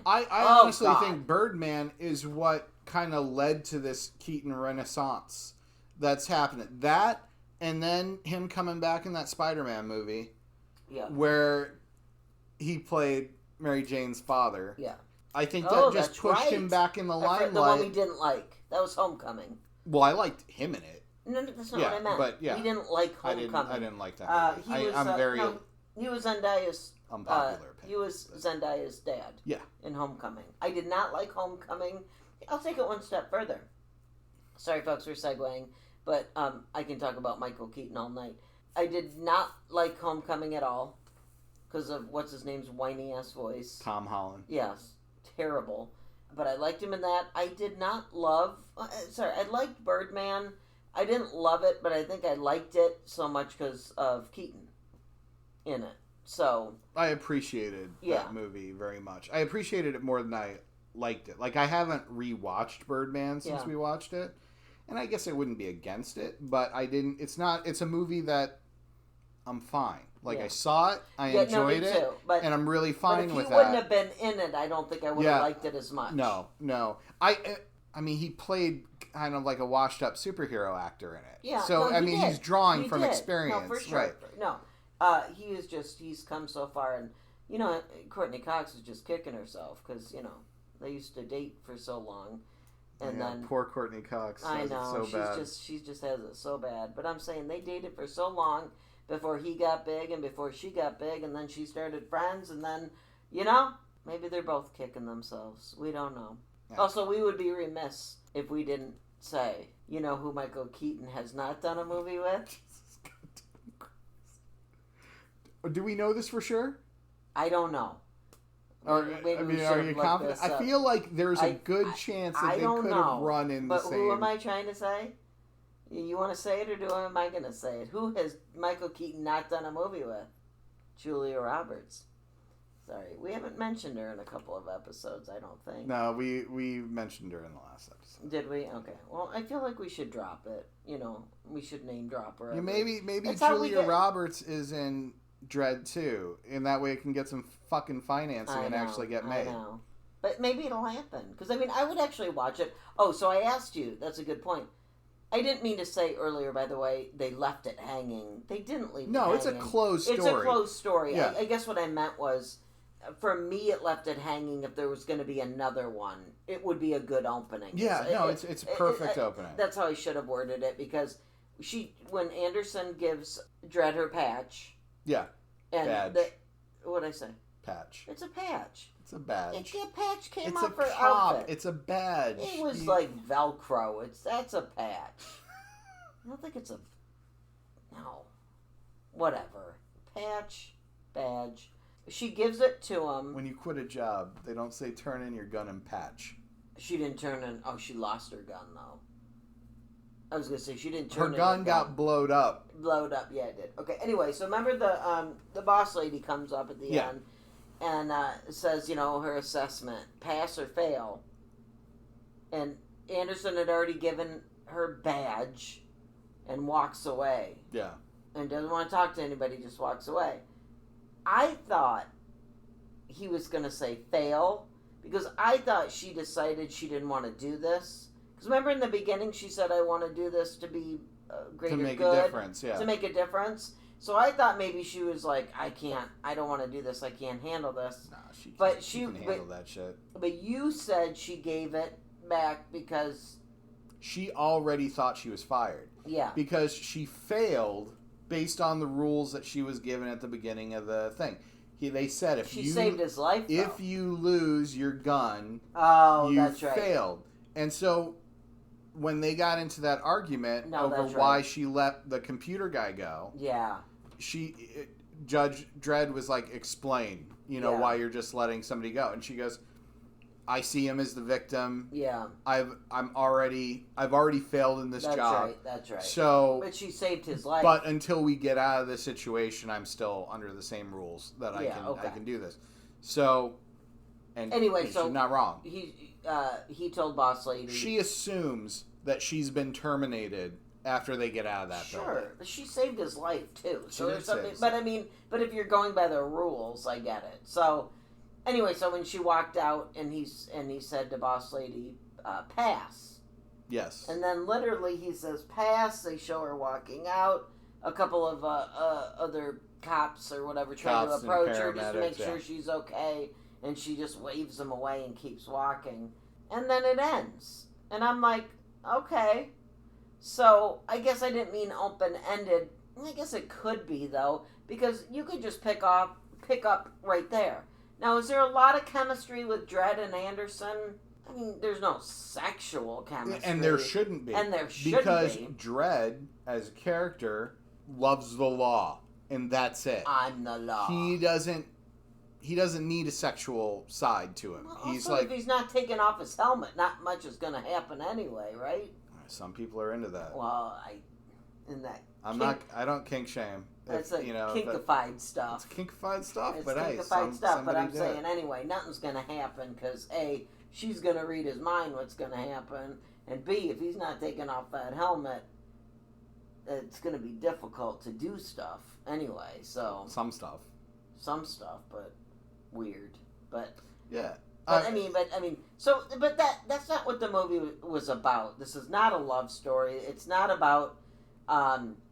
I honestly think Birdman is what kind of led to this Keaton renaissance that's happening. That, and then him coming back in that Spider-Man movie. Yeah. Where he played Mary Jane's father. Yeah. I think that just pushed him back in the limelight. The one we didn't like. That was Homecoming. Well, I liked him in it. No, that's not what I meant. But we didn't like Homecoming. I didn't like that movie. He was Zendaya's unpopular opinion. He was Zendaya's dad. Yeah. In Homecoming. I did not like Homecoming. I'll take it one step further. Sorry, folks, we're segueing, but I can talk about Michael Keaton all night. I did not like Homecoming at all because of what's his name's whiny ass voice. Tom Holland. Yes, terrible. But I liked him in that. I did not love. I liked Birdman. I didn't love it, but I think I liked it so much because of Keaton in it. So I appreciated that movie very much. I appreciated it more than I liked it. Like, I haven't rewatched Birdman since we watched it, and I guess I wouldn't be against it, but I didn't. It's a movie that I'm fine. Like, I saw it, I enjoyed it, and I'm really fine with that. If he wouldn't have been in it, I don't think I would have liked it as much. No. I mean, he played kind of like a washed-up superhero actor in it. Yeah. So, he's drawing from experience. No, for sure. Right. No. He's come so far, and, Courtney Cox is just kicking herself, because, they used to date for so long. And then poor Courtney Cox. I know. It so bad. She just has it so bad. But I'm saying they dated for so long before he got big and before she got big, and then she started Friends, and then, maybe they're both kicking themselves. We don't know. Yeah. Also, we would be remiss if we didn't say, who Michael Keaton has not done a movie with? Do we know this for sure? I don't know. Are you confident? I feel like there's a good chance that they could have run in the same... But who am I trying to say? You want to say it, or am I going to say it? Who has Michael Keaton not done a movie with? Julia Roberts. Sorry, we haven't mentioned her in a couple of episodes, I don't think. No, we mentioned her in the last episode. Did we? Okay. Well, I feel like we should drop it. We should name drop her. Yeah, maybe Julia Roberts is in Dredd too, and that way it can get some fucking financing and actually get made. I know. But maybe it'll happen. Because, I would actually watch it. Oh, so I asked you. That's a good point. I didn't mean to say earlier, by the way, they left it hanging. They didn't leave it hanging. No, it's a closed story. It's a closed story. Yeah. I guess what I meant was, for me, it left it hanging. If there was going to be another one, it would be a good opening. Yeah, it's a perfect opening. That's how I should have worded it, because when Anderson gives Dredd her patch... Yeah, and what'd I say? Patch. It's a patch. It's a badge. A patch came off her cop. outfit. It's a badge. It was like Velcro. That's a patch. I don't think it's a... No. Whatever. Patch, badge. She gives it to him. When you quit a job, they don't say turn in your gun and patch. She didn't turn in... Oh, she lost her gun, though. I was going to say, she didn't turn in her gun. got blowed up. Blowed up, yeah, it did. Okay, anyway, so remember the boss lady comes up at the end and says, her assessment, pass or fail. And Anderson had already given her badge and walks away. Yeah. And doesn't want to talk to anybody, just walks away. I thought he was going to say fail, because I thought she decided she didn't want to do this. Because remember in the beginning she said, I want to do this to be greater good. To make a difference, yeah. To make a difference. So I thought maybe she was like, I don't want to do this, I can't handle this. Nah, she can handle that shit. But you said she gave it back because... She already thought she was fired. Yeah. Because she failed based on the rules that she was given at the beginning of the thing. They said if she saved his life, though. If you lose your gun, that's right. failed. And so when they got into that argument over why she let the computer guy go, Judge Dredd was like, explain, why you're just letting somebody go. And she goes, I see him as the victim. Yeah. I've already failed in this job. That's right. So, but she saved his life. But until we get out of this situation, I'm still under the same rules that I can do this. So, anyway, she's not wrong. He told boss lady. She assumes that she's been terminated after they get out of that building. Sure, she saved his life too. So there's something. But if you're going by the rules, I get it. So. Anyway, so when she walked out and he said to boss lady, pass. Yes. And then literally he says pass. They show her walking out. A couple of other cops or whatever try to approach her just to make sure she's okay. And she just waves them away and keeps walking. And then it ends. And I'm like, okay. So I guess I didn't mean open-ended. I guess it could be, though. Because you could just pick up right there. Now, is there a lot of chemistry with Dredd and Anderson? I mean, there's no sexual chemistry. And there shouldn't be. Because Dredd, as a character, loves the law. And that's it. I'm the law. He doesn't need a sexual side to him. Well, also, if he's not taking off his helmet, not much is going to happen anyway, right? Some people are into that. Well, in that. I don't kink shame. It's like kinkified stuff. It's kinkified stuff, it's but kinkified stuff. But I'm saying anyway, nothing's gonna happen because A, she's gonna read his mind. What's gonna happen, and B, if he's not taking off that helmet, it's gonna be difficult to do stuff anyway. So some stuff, but weird. But yeah. But that's not what the movie was about. This is not a love story. It's not about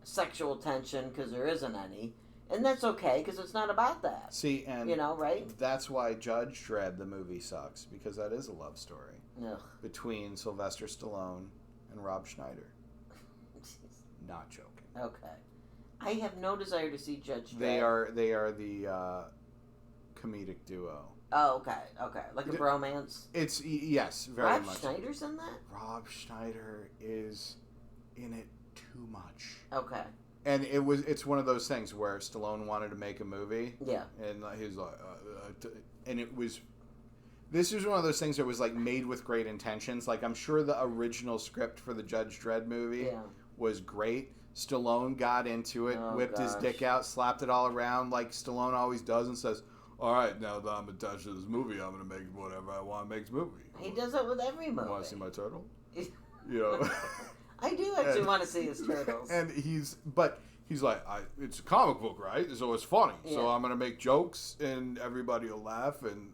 sexual tension because there isn't any, and that's okay because it's not about that. See, and right? That's why Judge Dredd the movie sucks, because that is a love story between Sylvester Stallone and Rob Schneider. Not joking. Okay, I have no desire to see Judge Dredd. They are the comedic duo. Oh, okay, like a bromance. It's yes, very Rob much. Rob Schneider's in that. Rob Schneider is in it too much. Okay. And it's one of those things where Stallone wanted to make a movie. Yeah. And he's like, and it was. This is one of those things that was like made with great intentions. Like I'm sure the original script for the Judge Dredd movie was great. Stallone got into it, whipped his dick out, slapped it all around like Stallone always does, and says, "All right, now that I'm attached to this movie, I'm going to make whatever I want to make this movie." He does it with every movie. Want to see my turtle? I do actually want to see his turtles. And he's like, it's a comic book, right? So it's funny. Yeah. So I'm going to make jokes, and everybody will laugh, and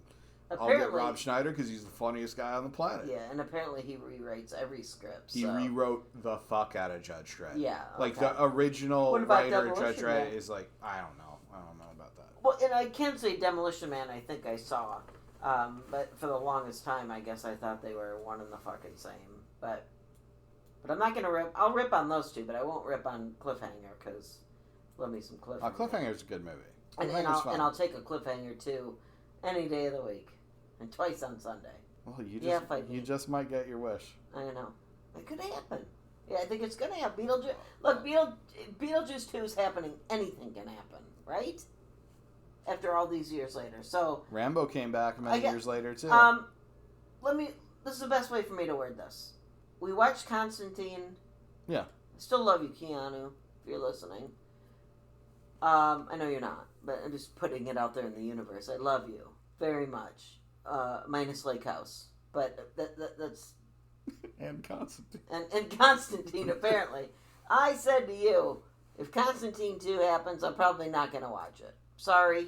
I'll get Rob Schneider because he's the funniest guy on the planet. Yeah, and apparently he rewrites every script. He rewrote the fuck out of Judge Dredd. Yeah. Like the original writer of Judge Dredd is like, I don't know about that. Well, and I can say Demolition Man, I think I saw. But for the longest time, I guess I thought they were one and the fucking same. But I'm not going to rip. I'll rip on those two, but I won't rip on Cliffhanger because love me some Cliffhanger. Cliffhanger's a good movie. And I'll take a Cliffhanger too any day of the week. And twice on Sunday. Well, you just might get your wish. I know. It could happen. Yeah, I think it's going to happen. Beetlejuice 2 is happening. Anything can happen, right? After all these years later. So Rambo came back many years later, too. This is the best way for me to word this. We watched Constantine. Yeah. I still love you, Keanu, if you're listening. I know you're not, but I'm just putting it out there in the universe. I love you very much. Minus Lake House, but that's and Constantine and Constantine. Apparently, I said to you, if Constantine 2 happens, I'm probably not going to watch it. Sorry.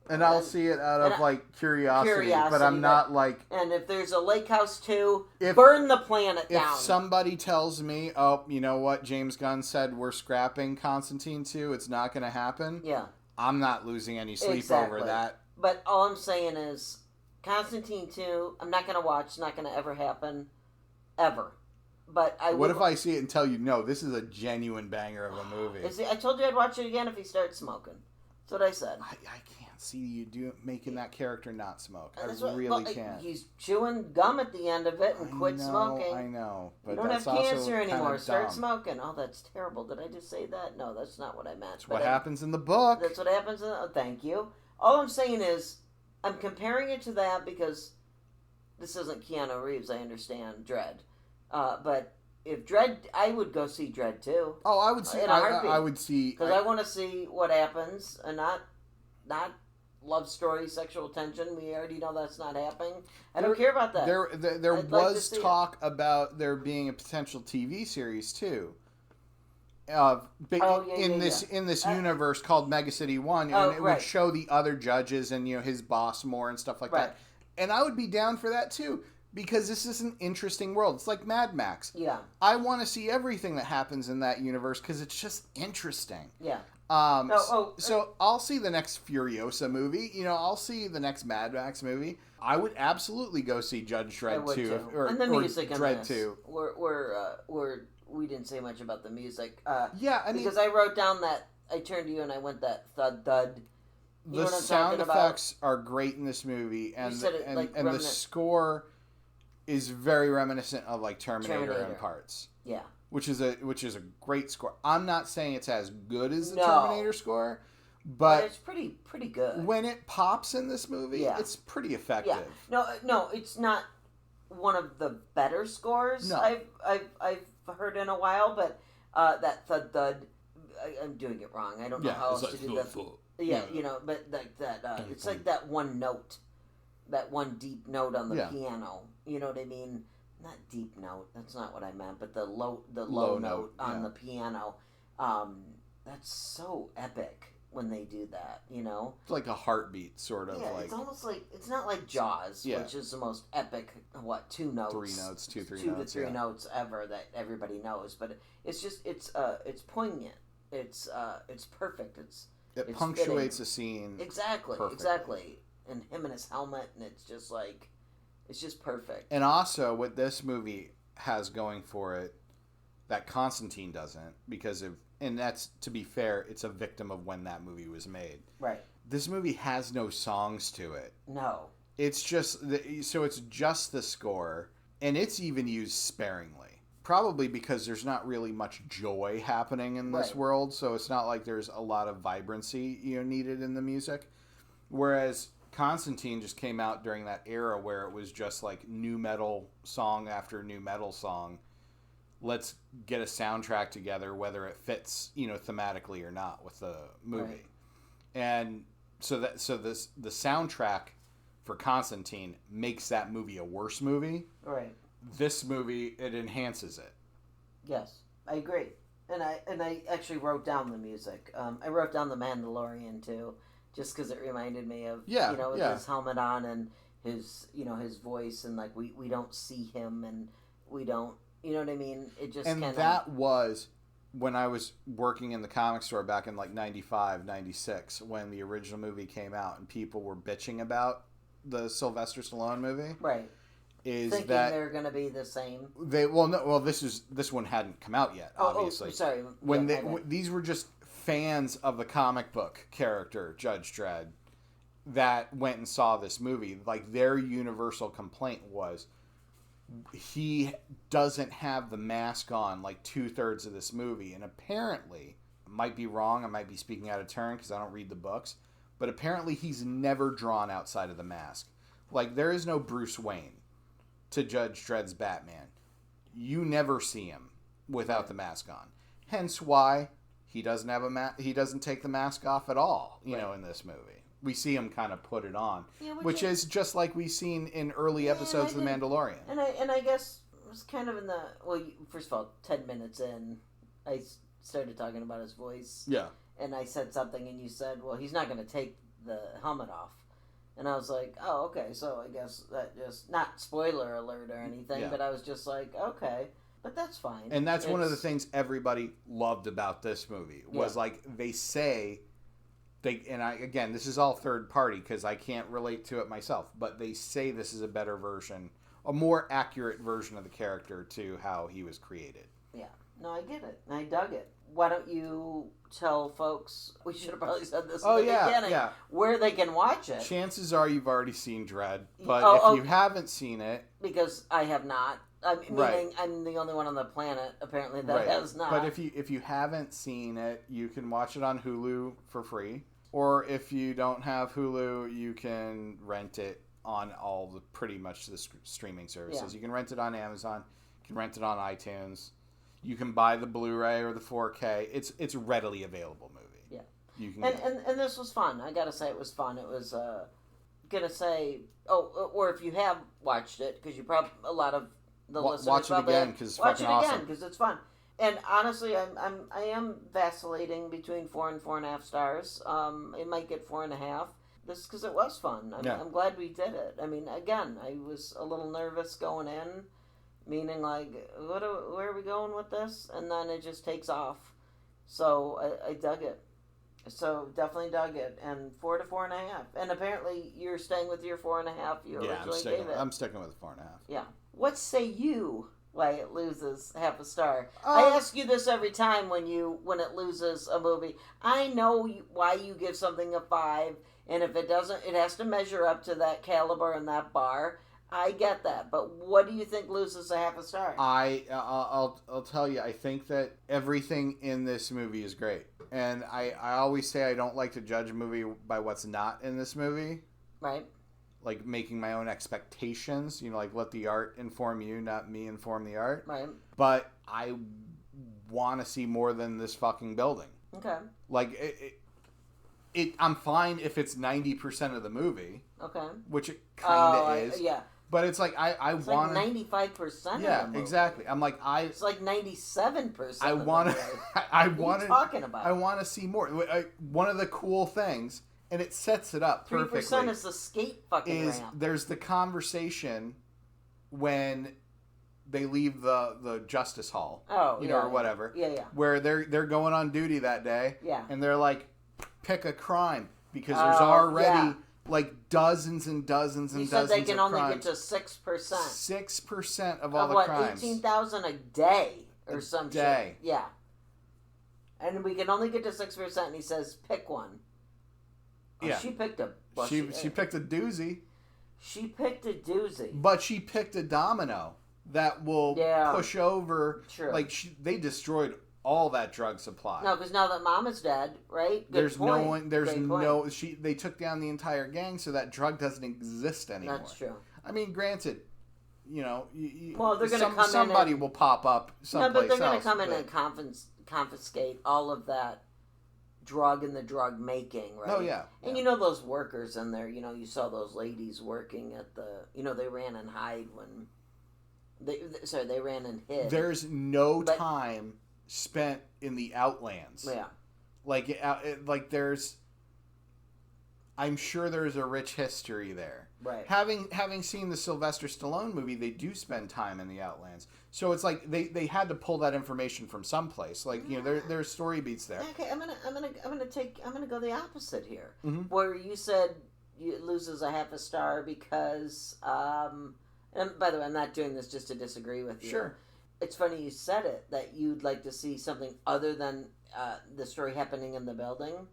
And I'll see it out of curiosity, but I'm not like. And if there's a Lake House 2, burn the planet down. If somebody tells me, oh, you know what, James Gunn said we're scrapping Constantine 2, it's not going to happen. Yeah. I'm not losing any sleep over that. But all I'm saying is, Constantine 2, I'm not going to watch. It's not going to ever happen. Ever. But What if I see it and tell you, no, this is a genuine banger of a movie? I told you I'd watch it again if he starts smoking. That's what I said. I can't see you making that character not smoke. I really can't. He's chewing gum at the end of it and quit smoking. I know. But you don't have cancer anymore. Start smoking. Oh, that's terrible. Did I just say that? No, that's not what I meant. That's what happens in the book. That's what happens in the... thank you. All I'm saying is, I'm comparing it to that because this isn't Keanu Reeves, I understand, Dredd. But if Dredd... I would go see Dredd too. Oh, I would see... I would see... Because I want to see what happens and not love story, sexual tension. We already know that's not happening. I don't care about that. There was talk about there being a potential TV series too. In this universe called Mega City 1, and it would show the other judges and his boss more and stuff like that. And I would be down for that too, because this is an interesting world. It's like Mad Max. Yeah. I want to see everything that happens in that universe because it's just interesting. Yeah. So I'll see the next Furiosa movie. I'll see the next Mad Max movie. I would absolutely go see Judge Dredd 2 and the music in Dredd 2. We didn't say much about the music. Because I wrote down that I turned to you and I went that thud. The sound effects are great in this movie, and the score is very reminiscent of Terminator in parts. Yeah. Which is a great score. I'm not saying it's as good as the Terminator score, but it's pretty good. When it pops in this movie, it's pretty effective. Yeah. No, it's not one of the better scores I've heard in a while, but that thud thud. I'm doing it wrong. I don't know how else to do that. Yeah, you know, but like that. It's like that one note, that one deep note on the piano. You know what I mean? Not deep note. That's not what I meant. But the low note on the piano. That's so epic when they do that. You know, it's like a heartbeat, sort of. Yeah, like... it's almost like it's not like Jaws, which is the most epic. What, 2 notes? 3 notes, 2 to 3 notes ever that everybody knows. But it's just it's poignant. It's perfect. It punctuates a scene exactly. And him in his helmet, and it's just like, it's just perfect. And also, what this movie has going for it that Constantine doesn't, and that's, to be fair, it's a victim of when that movie was made. Right. This movie has no songs to it. No. It's just it's just the score, and it's even used sparingly. Probably because there's not really much joy happening in this world, so it's not like there's a lot of vibrancy needed in the music. Whereas Constantine just came out during that era where it was just like new metal song after new metal song. Let's get a soundtrack together, whether it fits, thematically or not with the movie. Right. And so the soundtrack for Constantine makes that movie a worse movie. Right. This movie, it enhances it. Yes, I agree. And I actually wrote down the music. I wrote down The Mandalorian too, just because it reminded me of with his helmet on and his his voice, and like we don't see him, and we don't, you know what I mean? It just that was when I was working in the comic store back in like 95, 96, when the original movie came out, and people were bitching about the Sylvester Stallone movie. Right. Thinking that they're going to be the same. This one hadn't come out yet. Obviously, sorry. These were just fans of the comic book character Judge Dredd that went and saw this movie. Like, their universal complaint was he doesn't have the mask on like 2/3 of this movie, and apparently, I might be wrong. I might be speaking out of turn because I don't read the books, but apparently he's never drawn outside of the mask. Like, there is no Bruce Wayne to Judge Dredd's Batman. You never see him without the mask on. Hence why he doesn't have he doesn't take the mask off at all, in this movie. We see him kind of put it on, which is just like we've seen in early episodes of The Mandalorian. And I guess it was kind of in the, first of all, 10 minutes in, I started talking about his voice. Yeah. And I said something, and you said, well, he's not going to take the helmet off. And I was like, oh, okay, so I guess that just, not spoiler alert or anything, but I was just like, okay, but that's fine. And that's one of the things everybody loved about this movie, was like, they say, again, this is all third party because I can't relate to it myself, but they say this is a better version, a more accurate version of the character to how he was created. Yeah, no, I get it. I dug it. Why don't you tell folks, we should have probably said this in the beginning, where they can watch it. Chances are you've already seen Dredd, but if you haven't seen it... Because I have not. Meaning I'm the only one on the planet, apparently, that has not. But if you haven't seen it, you can watch it on Hulu for free. Or if you don't have Hulu, you can rent it on pretty much the streaming services. Yeah. You can rent it on Amazon. You can rent it on iTunes. You can buy the Blu-ray or the 4K. It's a readily available movie. Yeah. You can and this was fun. I gotta say it was fun. It was gonna say or if you have watched it, because you probably, a lot of the listeners watch it again because it's fucking awesome. Watch it again because it's fun. And honestly, I am vacillating between 4 and 4.5 stars. It might get 4.5. This because it was fun. I'm glad we did it. I mean, again, I was a little nervous going in, meaning like, where are we going with this? And then it just takes off. So I dug it. So definitely dug it. And 4 to 4.5. And apparently you're staying with your 4.5. You originally gave it. I'm sticking with 4.5. Yeah. What say you? Why it loses half a star. I ask you this every time when it loses a movie. I know why you give something a 5, and if it doesn't, it has to measure up to that caliber and that bar. I get that, but what do you think loses a half a star? I'll tell you. I think that everything in this movie is great, and I always say I don't like to judge a movie by what's not in this movie. Right. Like making my own expectations, like let the art inform you, not me inform the art. Right. But I want to see more than this fucking building. Okay. Like, I'm fine if it's 90% of the movie. Okay. Which it kind of is. Yeah. But it's like, I want to... It's like 95% Yeah, of the movie. exactly. I'm like, It's like 97% I want to... What are you talking about? I want to see more. One of the cool things, and it sets it up perfectly... 3% is the skate fucking ramp. There's the conversation when they leave the Justice Hall. Oh, or whatever. Yeah. Where they're going on duty that day. Yeah. And they're like, pick a crime. Because there's already... like dozens and dozens and dozens of crimes. You said they can only get to 6%. 6% of all the crimes. 18,000 a day or some shit. Yeah. And we can only get to 6%, and he says, pick one. Oh, yeah. She picked a... Well, she picked a doozy. She picked a doozy. But she picked a domino that will push over... True. Like, they destroyed all that drug supply. No, because now that Mom is dead, right? They took down the entire gang, so that drug doesn't exist anymore. That's true. I mean, granted, they're going to come somebody will pop up someplace else. No, but they're going to come in and confiscate all of that drug and the drug making, right? Oh, yeah. And those workers in there, you saw those ladies working at the, they ran and hide when, they ran and hid. There's no time spent in the Outlands. Yeah. Like there's... I'm sure there's a rich history there. Right. Having seen the Sylvester Stallone movie, they do spend time in the Outlands. So it's like they had to pull that information from someplace. Like, there's story beats there. Okay, I'm gonna go the opposite here. Mm-hmm. Where you said it loses a half a star because and by the way, I'm not doing this just to disagree with you. Sure. It's funny you said it, that you'd like to see something other than the story happening in the building.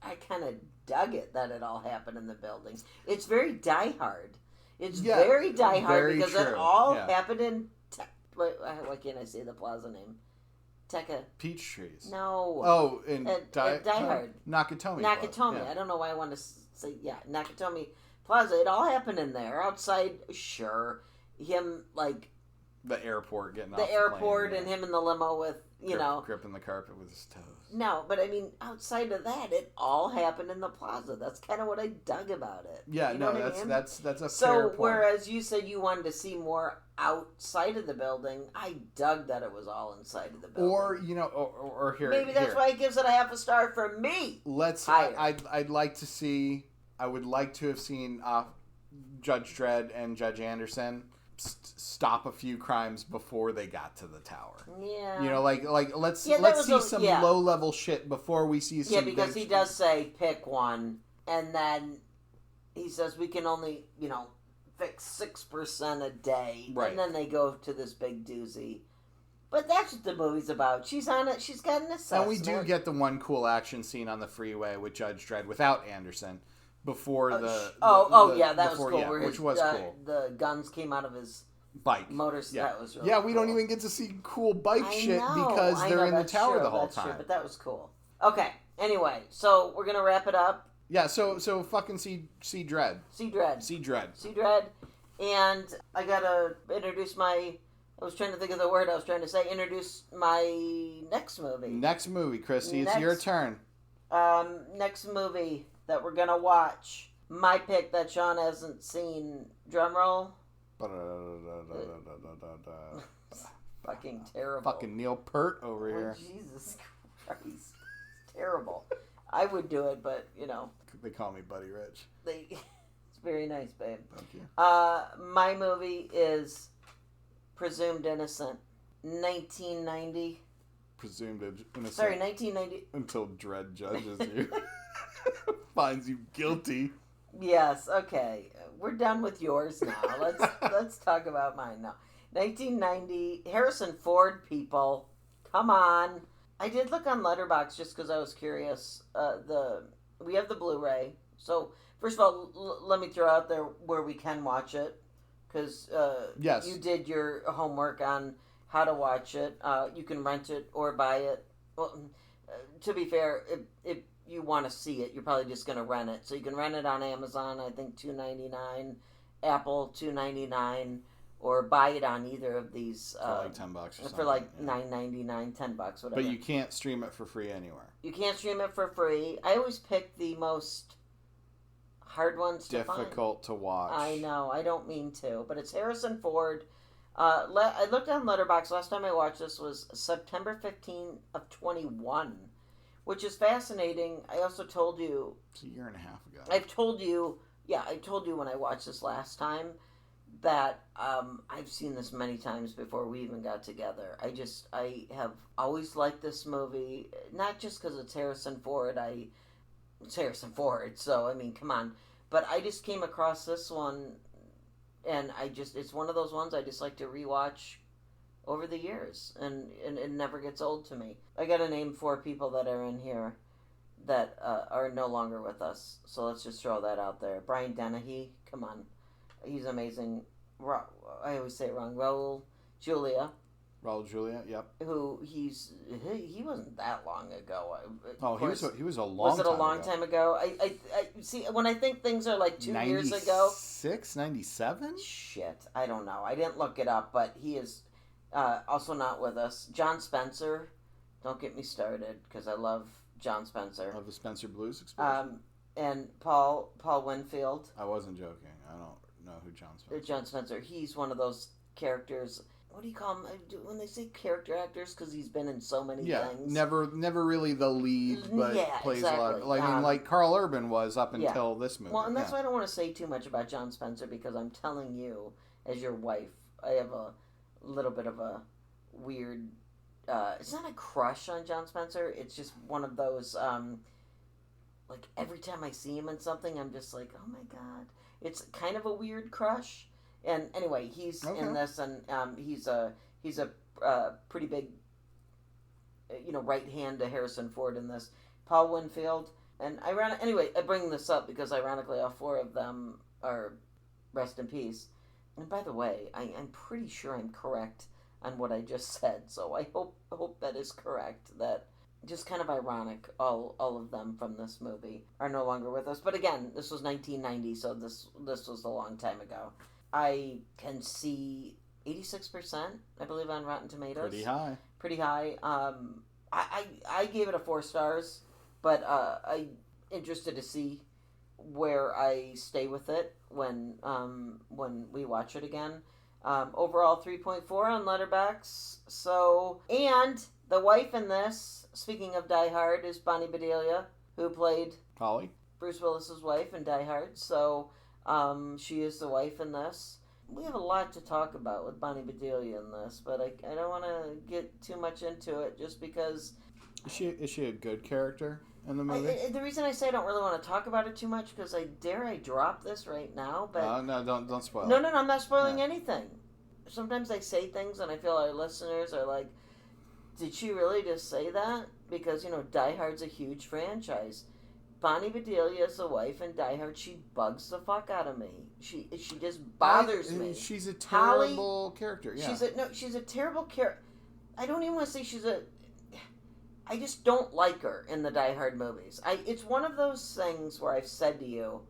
I kind of dug it that it all happened in the building. It's very Die Hard. It's very Die Hard because it all happened in... why can't I say the plaza name? Peach Trees. No. Oh, in Die Hard. Nakatomi. Nakatomi. I don't know why I want to say... Yeah, Nakatomi Plaza. It all happened in there. Outside, sure. Him, like... The airport getting off the airport plane, and him in the limo with, gripping the carpet with his toes. No, but I mean, outside of that, it all happened in the plaza. That's kind of what I dug about it. Yeah, that's a fair point. So, whereas you said you wanted to see more outside of the building, I dug that it was all inside of the building. Or here. Maybe that's why it gives it a half a star for me. I'd like to see... I would like to have seen Judge Dredd and Judge Anderson stop a few crimes before they got to the tower. Yeah. Let's see some low level shit before we see some... Yeah, because he does say pick one, and then he says we can only, fix 6% a day. Right. And then they go to this big doozy. But that's what the movie's about. She's on it. She's got an assessment. And we do get the one cool action scene on the freeway with Judge Dredd without Anderson. Before that was cool. Yeah, which was cool. The guns came out of his bike motorcycle. Yeah. That was really we cool. don't even get to see cool bike shit because they're in the tower the whole time. True, but that was cool. Okay. Anyway, so we're gonna wrap it up. Yeah. So fucking see Dredd. See Dredd. See Dredd. See Dredd. And I gotta introduce my... I was trying to think of the word I was trying to say. Introduce my next movie. Next movie, Kristy. It's your turn. Next movie that we're gonna watch. My pick that Shawn hasn't seen. Drum roll. Fucking terrible. Fucking Neil Peart over here. Jesus Christ. It's terrible. I would do it, but, They call me Buddy Rich. It's very nice, babe. Thank you. My movie is Presumed Innocent. 1990. Presumed Innocent. Sorry, 1990. Until Dredd judges you. Finds you guilty. Yes, okay. We're done with yours now. Let's talk about mine now. 1990, Harrison Ford, people. Come on. I did look on Letterboxd just because I was curious. We have the Blu-ray. So, first of all, let me throw out there where we can watch it. Because yes. You did your homework on how to watch it. You can rent it or buy it. Well, to be fair, if you want to see it, you're probably just going to rent it. So you can rent it on Amazon, I think $2.99, Apple $2.99, or buy it on either of these for like $10 or something. For like $9.99, $10, whatever. But you can't stream it for free anywhere. You can't stream it for free. I always pick the most hard ones to find. Difficult to watch. I know. I don't mean to, but it's Harrison Ford. I looked on Letterboxd. Last time I watched this was September 15 of 21, which is fascinating. I also told you... It's a year and a half ago. I told you when I watched this last time that I've seen this many times before we even got together. I have always liked this movie, not just because it's Harrison Ford. It's Harrison Ford, so I mean, come on. But I just came across this one, and it's one of those ones I just like to rewatch over the years, and it never gets old to me. I got to name 4 people that are in here that are no longer with us, so let's just throw that out there. Brian Dennehy, come on. He's amazing. I always say it wrong. Raul Julia, yep. Who he wasn't that long ago. Oh, he was a long time ago. Was it a long time ago? I see, when I think things are like 2 years ago. 96, 97? Shit, I don't know. I didn't look it up, but he is also not with us. John Spencer, don't get me started, because I love John Spencer. Of the Spencer Blues Explosion. And Paul Winfield. I wasn't joking. I don't know who John Spencer is. John Spencer. He's one of those characters. What do you call him when they say character actors? Because he's been in so many things. Never really the lead, but plays exactly. A lot. I mean, like Carl Urban was up until this movie. Well, and that's why I don't want to say too much about John Spencer, because I'm telling you, as your wife, I have a little bit of a weird. It's not a crush on John Spencer. It's just one of those. Like every time I see him in something, I'm just like, oh my god. It's kind of a weird crush. And anyway, he's in this, and he's a pretty big, right hand to Harrison Ford in this. Paul Winfield, and anyway, I bring this up because ironically, all 4 of them are rest in peace. And by the way, I'm pretty sure I'm correct on what I just said, so I hope that is correct. That just kind of ironic. All of them from this movie are no longer with us. But again, this was 1990, so this was a long time ago. I can see 86%, I believe, on Rotten Tomatoes. Pretty high. I gave it a 4 stars, but I'm interested to see where I stay with it when we watch it again. Overall, 3.4 on Letterboxd. So, and the wife in this, speaking of Die Hard, is Bonnie Bedelia, who played Holly, Bruce Willis's wife in Die Hard. So. She is the wife in this. We have a lot to talk about with Bonnie Bedelia in this, but I don't want to get too much into it just because... Is she a good character in the movie? The reason I say I don't really want to talk about it too much, because I drop this right now, but... No, don't spoil it. No, I'm not spoiling anything. Sometimes I say things and I feel our listeners are like, did she really just say that? Because, Die Hard's a huge franchise. Bonnie Bedelia is the wife in Die Hard. She bugs the fuck out of me. She just bothers me. She's a terrible character. Yeah. She's a terrible character. I don't even want to say I just don't like her in the Die Hard movies. It's one of those things where I've said to you,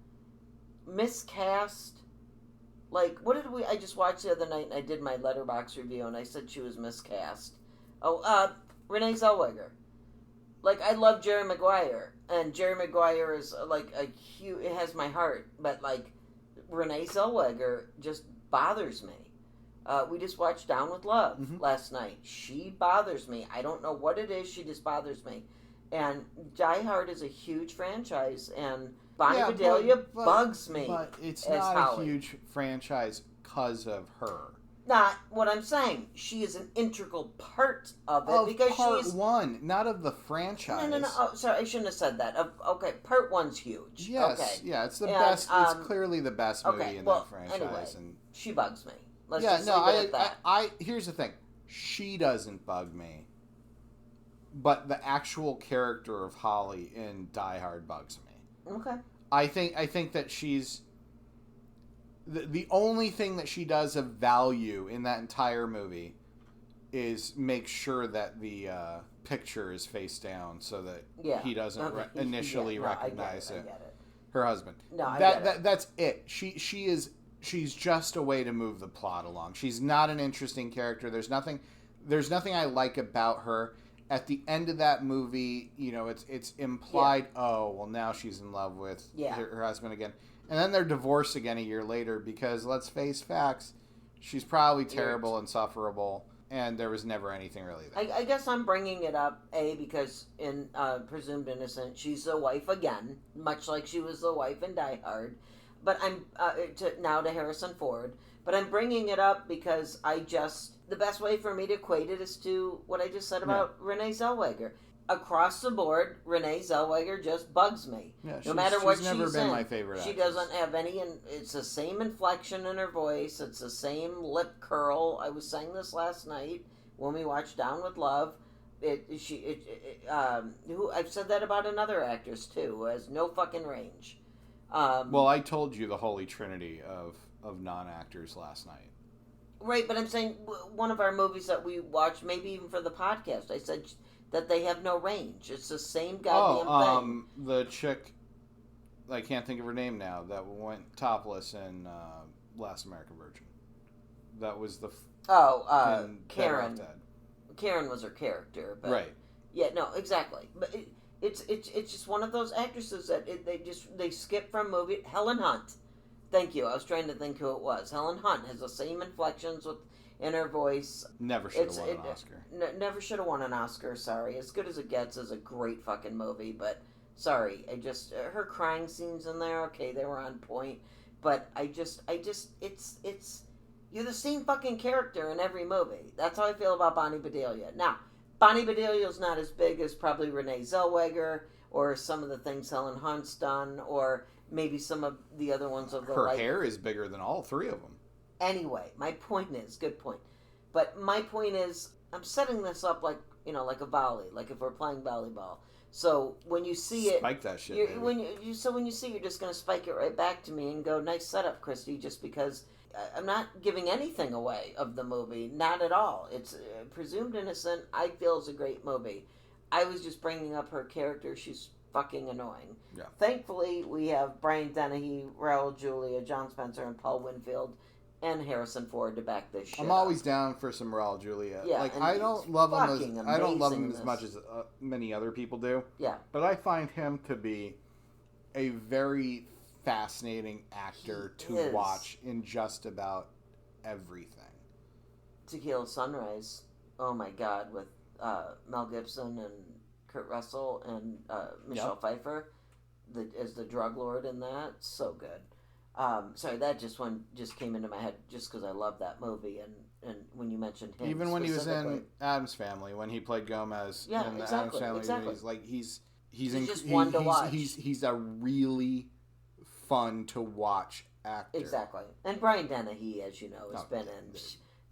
miscast. Like, what did I just watched the other night, and I did my Letterboxd review, and I said she was miscast. Renee Zellweger. Like, I love Jerry Maguire, and Jerry Maguire is, like, it has my heart, but, like, Renee Zellweger just bothers me. We just watched Down with Love last night. She bothers me. I don't know what it is, she just bothers me. And Die Hard is a huge franchise, and Bonnie Bedelia bugs me. But it's not a huge franchise because of her. Not what I'm saying. She is an integral part of it because she's part 1, not of the franchise. No. Oh, sorry, I shouldn't have said that. Okay, part 1's huge. Yes, okay. Yeah, it's the best. It's clearly the best movie in that franchise. Anyway, and she bugs me. Let's just leave it at that. Here's the thing. She doesn't bug me, but the actual character of Holly in Die Hard bugs me. Okay. I think that she's. The only thing that she does of value in that entire movie is make sure that the picture is face down so that he doesn't initially recognize it. I get it. Her husband. No, That's it. She she's just a way to move the plot along. She's not an interesting character. There's nothing I like about her. At the end of that movie, it's implied, oh, well, now she's in love with her husband again. And then they're divorced again a year later because, let's face facts, she's probably terrible, insufferable, and there was never anything really there. I guess I'm bringing it up, because in Presumed Innocent, she's the wife again, much like she was the wife in Die Hard. But I'm, now to Harrison Ford. But I'm bringing it up because the best way for me to equate it is to what I just said about Renee Zellweger. Across the board, Renee Zellweger just bugs me. Yeah, no matter what she's never been my favorite She actress. doesn't have it's the same inflection in her voice. It's the same lip curl. I was saying this last night when we watched Down with Love. I've said that about another actress too, who has no fucking range. Well, I told you the holy trinity of non-actors last night. Right, but I'm saying one of our movies that we watched, maybe even for the podcast, I said that they have no range. It's the same goddamn thing. The chick, I can't think of her name now, that went topless in Last American Virgin. That was the... Karen. Karen was her character. But right. Yeah, no, exactly. But it's just one of those actresses that they skip from movie. Helen Hunt. Thank you. I was trying to think who it was. Helen Hunt has the same inflections in her voice. Never should have won an Oscar. Never should have won an Oscar. Sorry. As Good as It Gets is a great fucking movie, but sorry. Her crying scenes in there. Okay, they were on point, but it's you're the same fucking character in every movie. That's how I feel about Bonnie Bedelia. Now, Bonnie Bedelia's not as big as probably Renee Zellweger or some of the things Helen Hunt's done, or maybe some of the other ones of the Her hair is bigger than all three of them. Anyway, my point is, good point. But my point is, I'm setting this up like a volley, like if we're playing volleyball. So when you see it, spike that shit. When you see, you're just going to spike it right back to me and go, "Nice setup, Kristy." Just because I'm not giving anything away of the movie, not at all. It's Presumed Innocent. I feel is a great movie. I was just bringing up her character. She's fucking annoying. Yeah. Thankfully, we have Brian Dennehy, Raul Julia, John Spencer, and Paul Winfield, and Harrison Ford to back this shit. I'm always down for some Raul Julia. Yeah, I don't love him as much as many other people do. Yeah. But I find him to be a very fascinating actor to watch in just about everything. Tequila Sunrise. Oh my God, with Mel Gibson and Kurt Russell and Michelle Pfeiffer as the drug lord in that. So good. Sorry, that just came into my head just because I love that movie, and when you mentioned him, even when he was in Addams Family, when he played Gomez in the Addams Family, he's just one to watch. He's a really fun to watch actor. Exactly, and Brian Dennehy, as you know, has been in.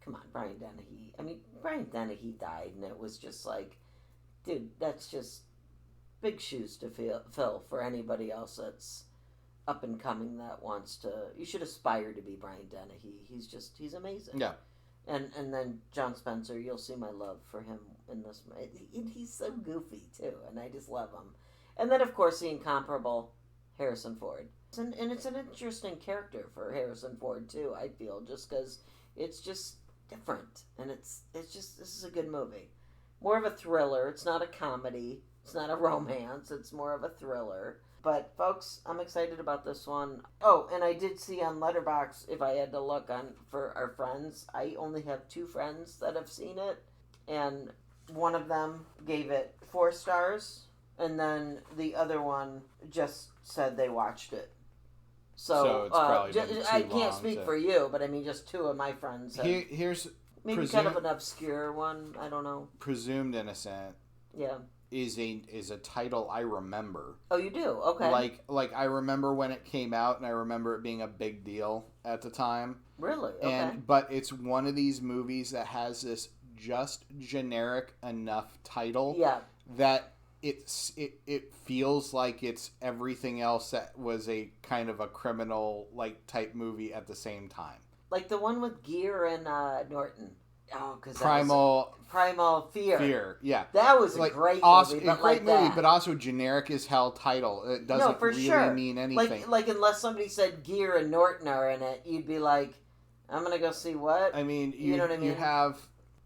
Come on, Brian Dennehy. I mean, Brian Dennehy died, and it was just like, dude, that's just big shoes to fill for anybody else that's up and coming that wants to. You should aspire to be Brian Dennehy. He's amazing. Yeah. And then John Spencer, you'll see my love for him in this. He's so goofy too, and I just love him. And then of course the incomparable Harrison Ford. And it's an interesting character for Harrison Ford too. I feel just because it's just different, and it's just this is a good movie. More of a thriller. It's not a comedy. It's not a romance. It's more of a thriller. But, folks, I'm excited about this one. Oh, and I did see on Letterboxd, if I had to look on for our friends, I only have 2 friends that have seen it. And one of them gave it 4 stars. And then the other one just said they watched it. So it's probably been too I can't speak for you, but I mean, just 2 of my friends. Here's maybe kind of an obscure one. I don't know. Presumed Innocent. Yeah. Is a title I remember. Oh, you do? Okay. Like I remember when it came out, and I remember it being a big deal at the time. Really? Okay. But it's one of these movies that has this just generic enough title that it feels like it's everything else that was a kind of a criminal like type movie at the same time. Like the one with Gere and Norton. Oh, because Primal Fear. Fear, yeah. That was a great movie, but great movie, but also generic as hell title. It doesn't really mean anything. Like unless somebody said Gere and Norton are in it, you'd be like, I'm gonna go see what? I mean, you know what I mean? You have,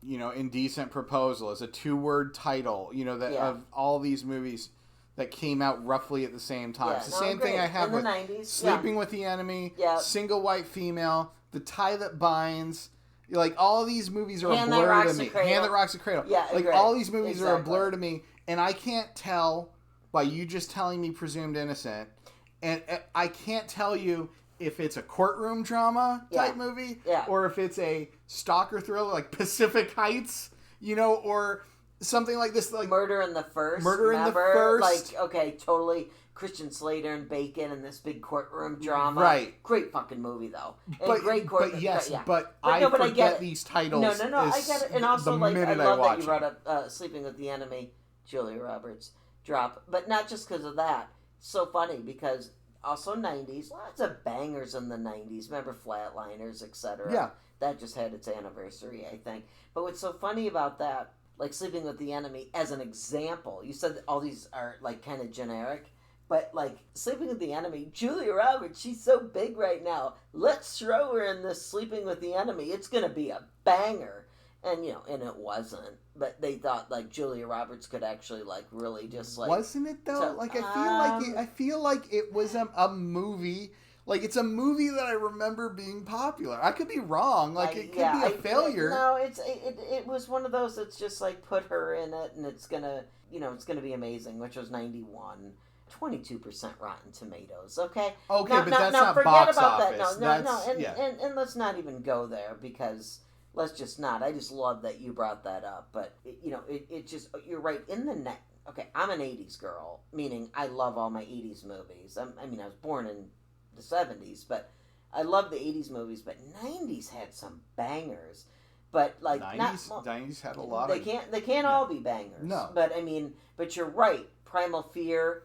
Indecent Proposal as a 2-word title. Of all these movies that came out roughly at the same time. Yeah, it's the same thing I have with the 90s. Sleeping with the Enemy, yeah. Single White Female, The Tie That Binds. Like, all of these movies are a blur to me. Hand That Rocks the Cradle. Yeah, like, all these movies are a blur to me, and I can't tell by you just telling me Presumed Innocent, and I can't tell you if it's a courtroom drama type movie, or if it's a stalker thriller like Pacific Heights, or something like this, like Murder in the First. Like, okay, totally. Christian Slater and Bacon and this big courtroom drama. Right. Great fucking movie, though. And but, great courtroom. But yes, but I forget these titles. No, I get it. And also, I love that you brought up Sleeping with the Enemy, Julia Roberts drop. But not just because of that. So funny because also 90s, lots of bangers in the 90s. Remember Flatliners, etc. Yeah. That just had its anniversary, I think. But what's so funny about that, like Sleeping with the Enemy, as an example, you said that all these are like kind of generic. But, like, Sleeping with the Enemy, Julia Roberts, she's so big right now. Let's throw her in this Sleeping with the Enemy. It's going to be a banger. And, and it wasn't. But they thought, like, Julia Roberts could actually, like, really just, like... Wasn't it, though? I feel like it was a movie... Like, it's a movie that I remember being popular. I could be wrong. Like, it could be a failure. No, it was one of those that's just, like, put her in it, and it's going to, it's going to be amazing, which was 91. 22% Rotten Tomatoes. Okay. Okay, but that's not box office. And let's not even go there because let's just not. I just love that you brought that up. But it just you're right in the neck. Okay, I'm an '80s girl, meaning I love all my '80s movies. I was born in the '70s, but I love the '80s movies. But '90s had some bangers. But like 90s had a lot. They can't all be bangers. No. But you're right. Primal Fear.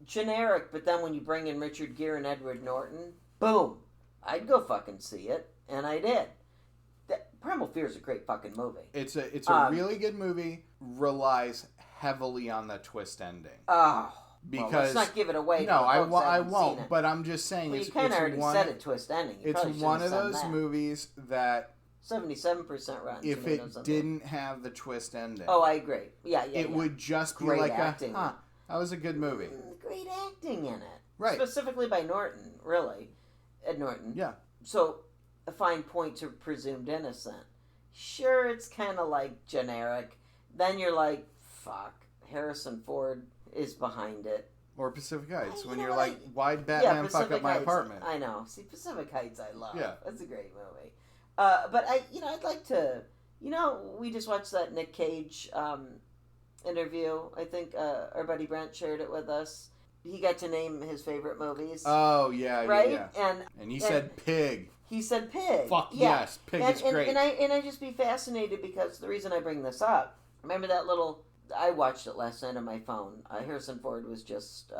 Generic, but then when you bring in Richard Gere and Edward Norton, boom, I'd go fucking see it, and I did. Primal Fear is a great fucking movie. It's a really good movie. Relies heavily on the twist ending. Oh, because let's not give it away. No, I won't. But I'm just saying, you kind of already said a twist ending. It's one of those movies that 77% Rotten if it didn't have the twist ending. Oh, I agree. Yeah. It would just be great like acting. That was a good movie. Great acting in it. Right. Specifically by Norton, really. Ed Norton. Yeah. So, a fine point to Presumed Innocent. Sure, it's kind of like generic. Then you're like, fuck, Harrison Ford is behind it. Or Pacific Heights, when you're like, why'd Batman fuck up my apartment? I know. See, Pacific Heights I love. Yeah. That's a great movie. But I'd like to, we just watched that Nick Cage interview. I think our buddy Brent shared it with us. He got to name his favorite movies. Oh, yeah. Right? Yeah. And he said Pig. He said Pig. Fuck yes. Pig is great. And I just be fascinated because the reason I bring this up, remember that little... I watched it last night on my phone. Harrison Ford was just...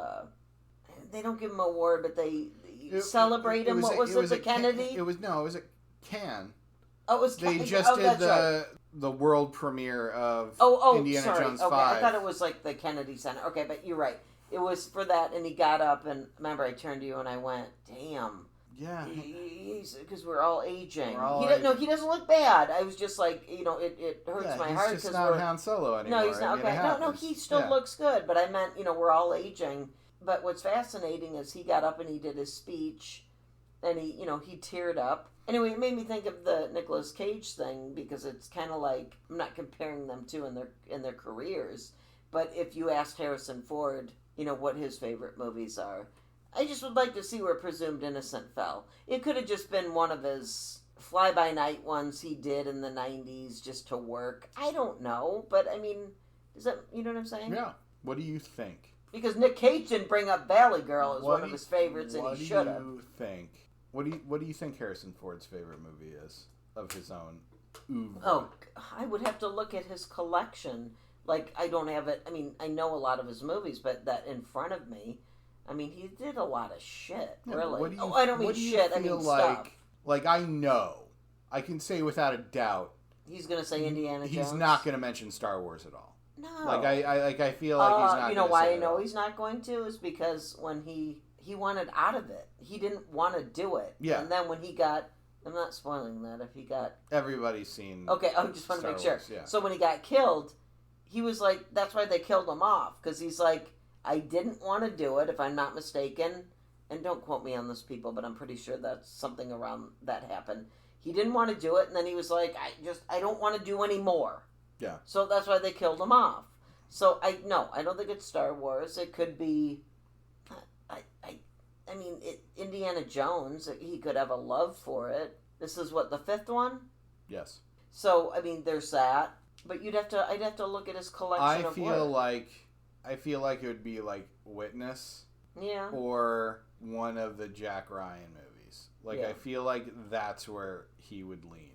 they don't give him an award, but they celebrate him. What was it? The Kennedy? It was a Cannes. Oh, it was They just did the world premiere of Indiana Jones 5. I thought it was like the Kennedy Center. Okay, but you're right. It was for that, and he got up, and remember, I turned to you and I went, damn. Yeah. Because we're all aging. He doesn't look bad. I was just like, it hurts my heart. He's just not Han Solo anymore. No, he's not. Okay. No, he still looks good, but I meant, we're all aging. But what's fascinating is he got up and he did his speech, and he teared up. Anyway, it made me think of the Nicolas Cage thing because it's kind of like, I'm not comparing them two in their careers, but if you asked Harrison Ford, what his favorite movies are, I just would like to see where Presumed Innocent fell. It could have just been one of his fly-by-night ones he did in the 90s just to work. I don't know, but I mean, does that, you know what I'm saying? Yeah. What do you think? Because Nick Cage didn't bring up Valley Girl as one of his favorites, and he should have. What do you think? What do you think Harrison Ford's favorite movie is of his own oeuvre? Oh, I would have to look at his collection. Like, I don't have it. I mean, I know a lot of his movies, but that in front of me, I mean, he did a lot of shit, really. I don't mean shit, I mean stuff. Like, I know, I can say without a doubt He's gonna say Indiana Jones. He's not gonna mention Star Wars at all. No. I feel like he's not. You know why I know he's not going to is because when he wanted out of it, he didn't want to do it. Yeah. And then when he got, I'm not spoiling that if he got. Everybody's seen. Okay, I just want to make sure. Wars, yeah. So when he got killed, he was like, that's why they killed him off, because he's like, I didn't want to do it, if I'm not mistaken. And don't quote me on this, people, but I'm pretty sure that's something around that happened. He didn't want to do it, and then he was like, I don't want to do any more. Yeah. So that's why they killed him off. So I don't think it's Star Wars. It could be, I mean, Indiana Jones. He could have a love for it. This is what, the 5th one? Yes. So I mean, there's that. But I'd have to look at his collection of work. I feel like it would be like Witness. Yeah. Or one of the Jack Ryan movies. I feel like that's where he would lean.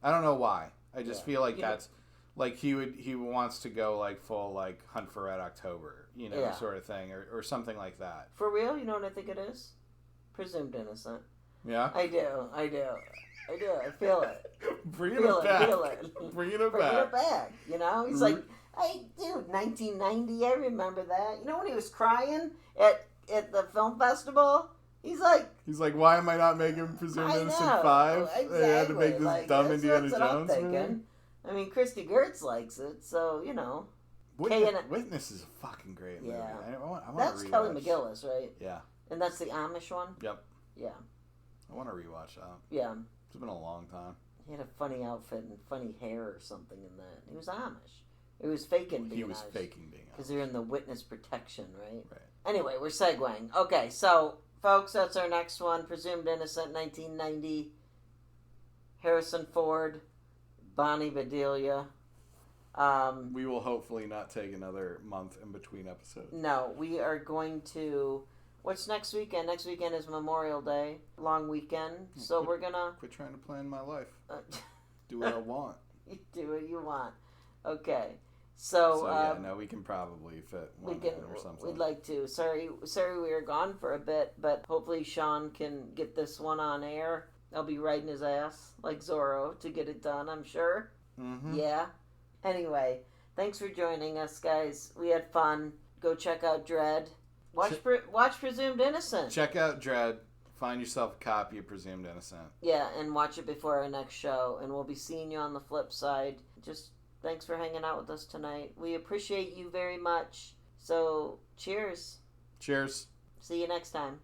I don't know why. I just feel like that's like he wants to go like full like Hunt for Red October, sort of thing, or something like that. For real, you know what I think it is? Presumed Innocent. Yeah. I do. I feel it. Bring it back. Feel it. Bring it back. He's like, hey, dude, 1990. I remember that. You know when he was crying at the film festival? He's like, why am I not making Presumed Innocent 5? Exactly. They had to make this dumb Indiana Jones movie. I mean, Kristy Gertz likes it, so Witness is a fucking great movie. Yeah. I want that's to rewatch. Kelly McGillis, right? Yeah. And that's the Amish one? Yep. Yeah. I want to rewatch that. Yeah. It's been a long time. He had a funny outfit and funny hair or something in that. He was Amish. It was faking being Amish. He was faking being Amish. Because they're in the witness protection, right? Right. Anyway, we're segueing. Okay, so, folks, that's our next one. Presumed Innocent, 1990. Harrison Ford, Bonnie Bedelia. We will hopefully not take another month in between episodes. No, we are going to... What's next weekend? Next weekend is Memorial Day. Long weekend. So we're going to... Quit trying to plan my life. Do what I want. You do what you want. Okay. So we can probably fit one in or something. We'd like to. Sorry we were gone for a bit, but hopefully Shawn can get this one on air. I'll be riding his ass like Zorro to get it done, I'm sure. Mm-hmm. Yeah. Anyway, thanks for joining us, guys. We had fun. Go check out Dredd. Watch Presumed Innocent. Check out Dredd. Find yourself a copy of Presumed Innocent. Yeah, and watch it before our next show. And we'll be seeing you on the flip side. Just thanks for hanging out with us tonight. We appreciate you very much. So, cheers. Cheers. See you next time.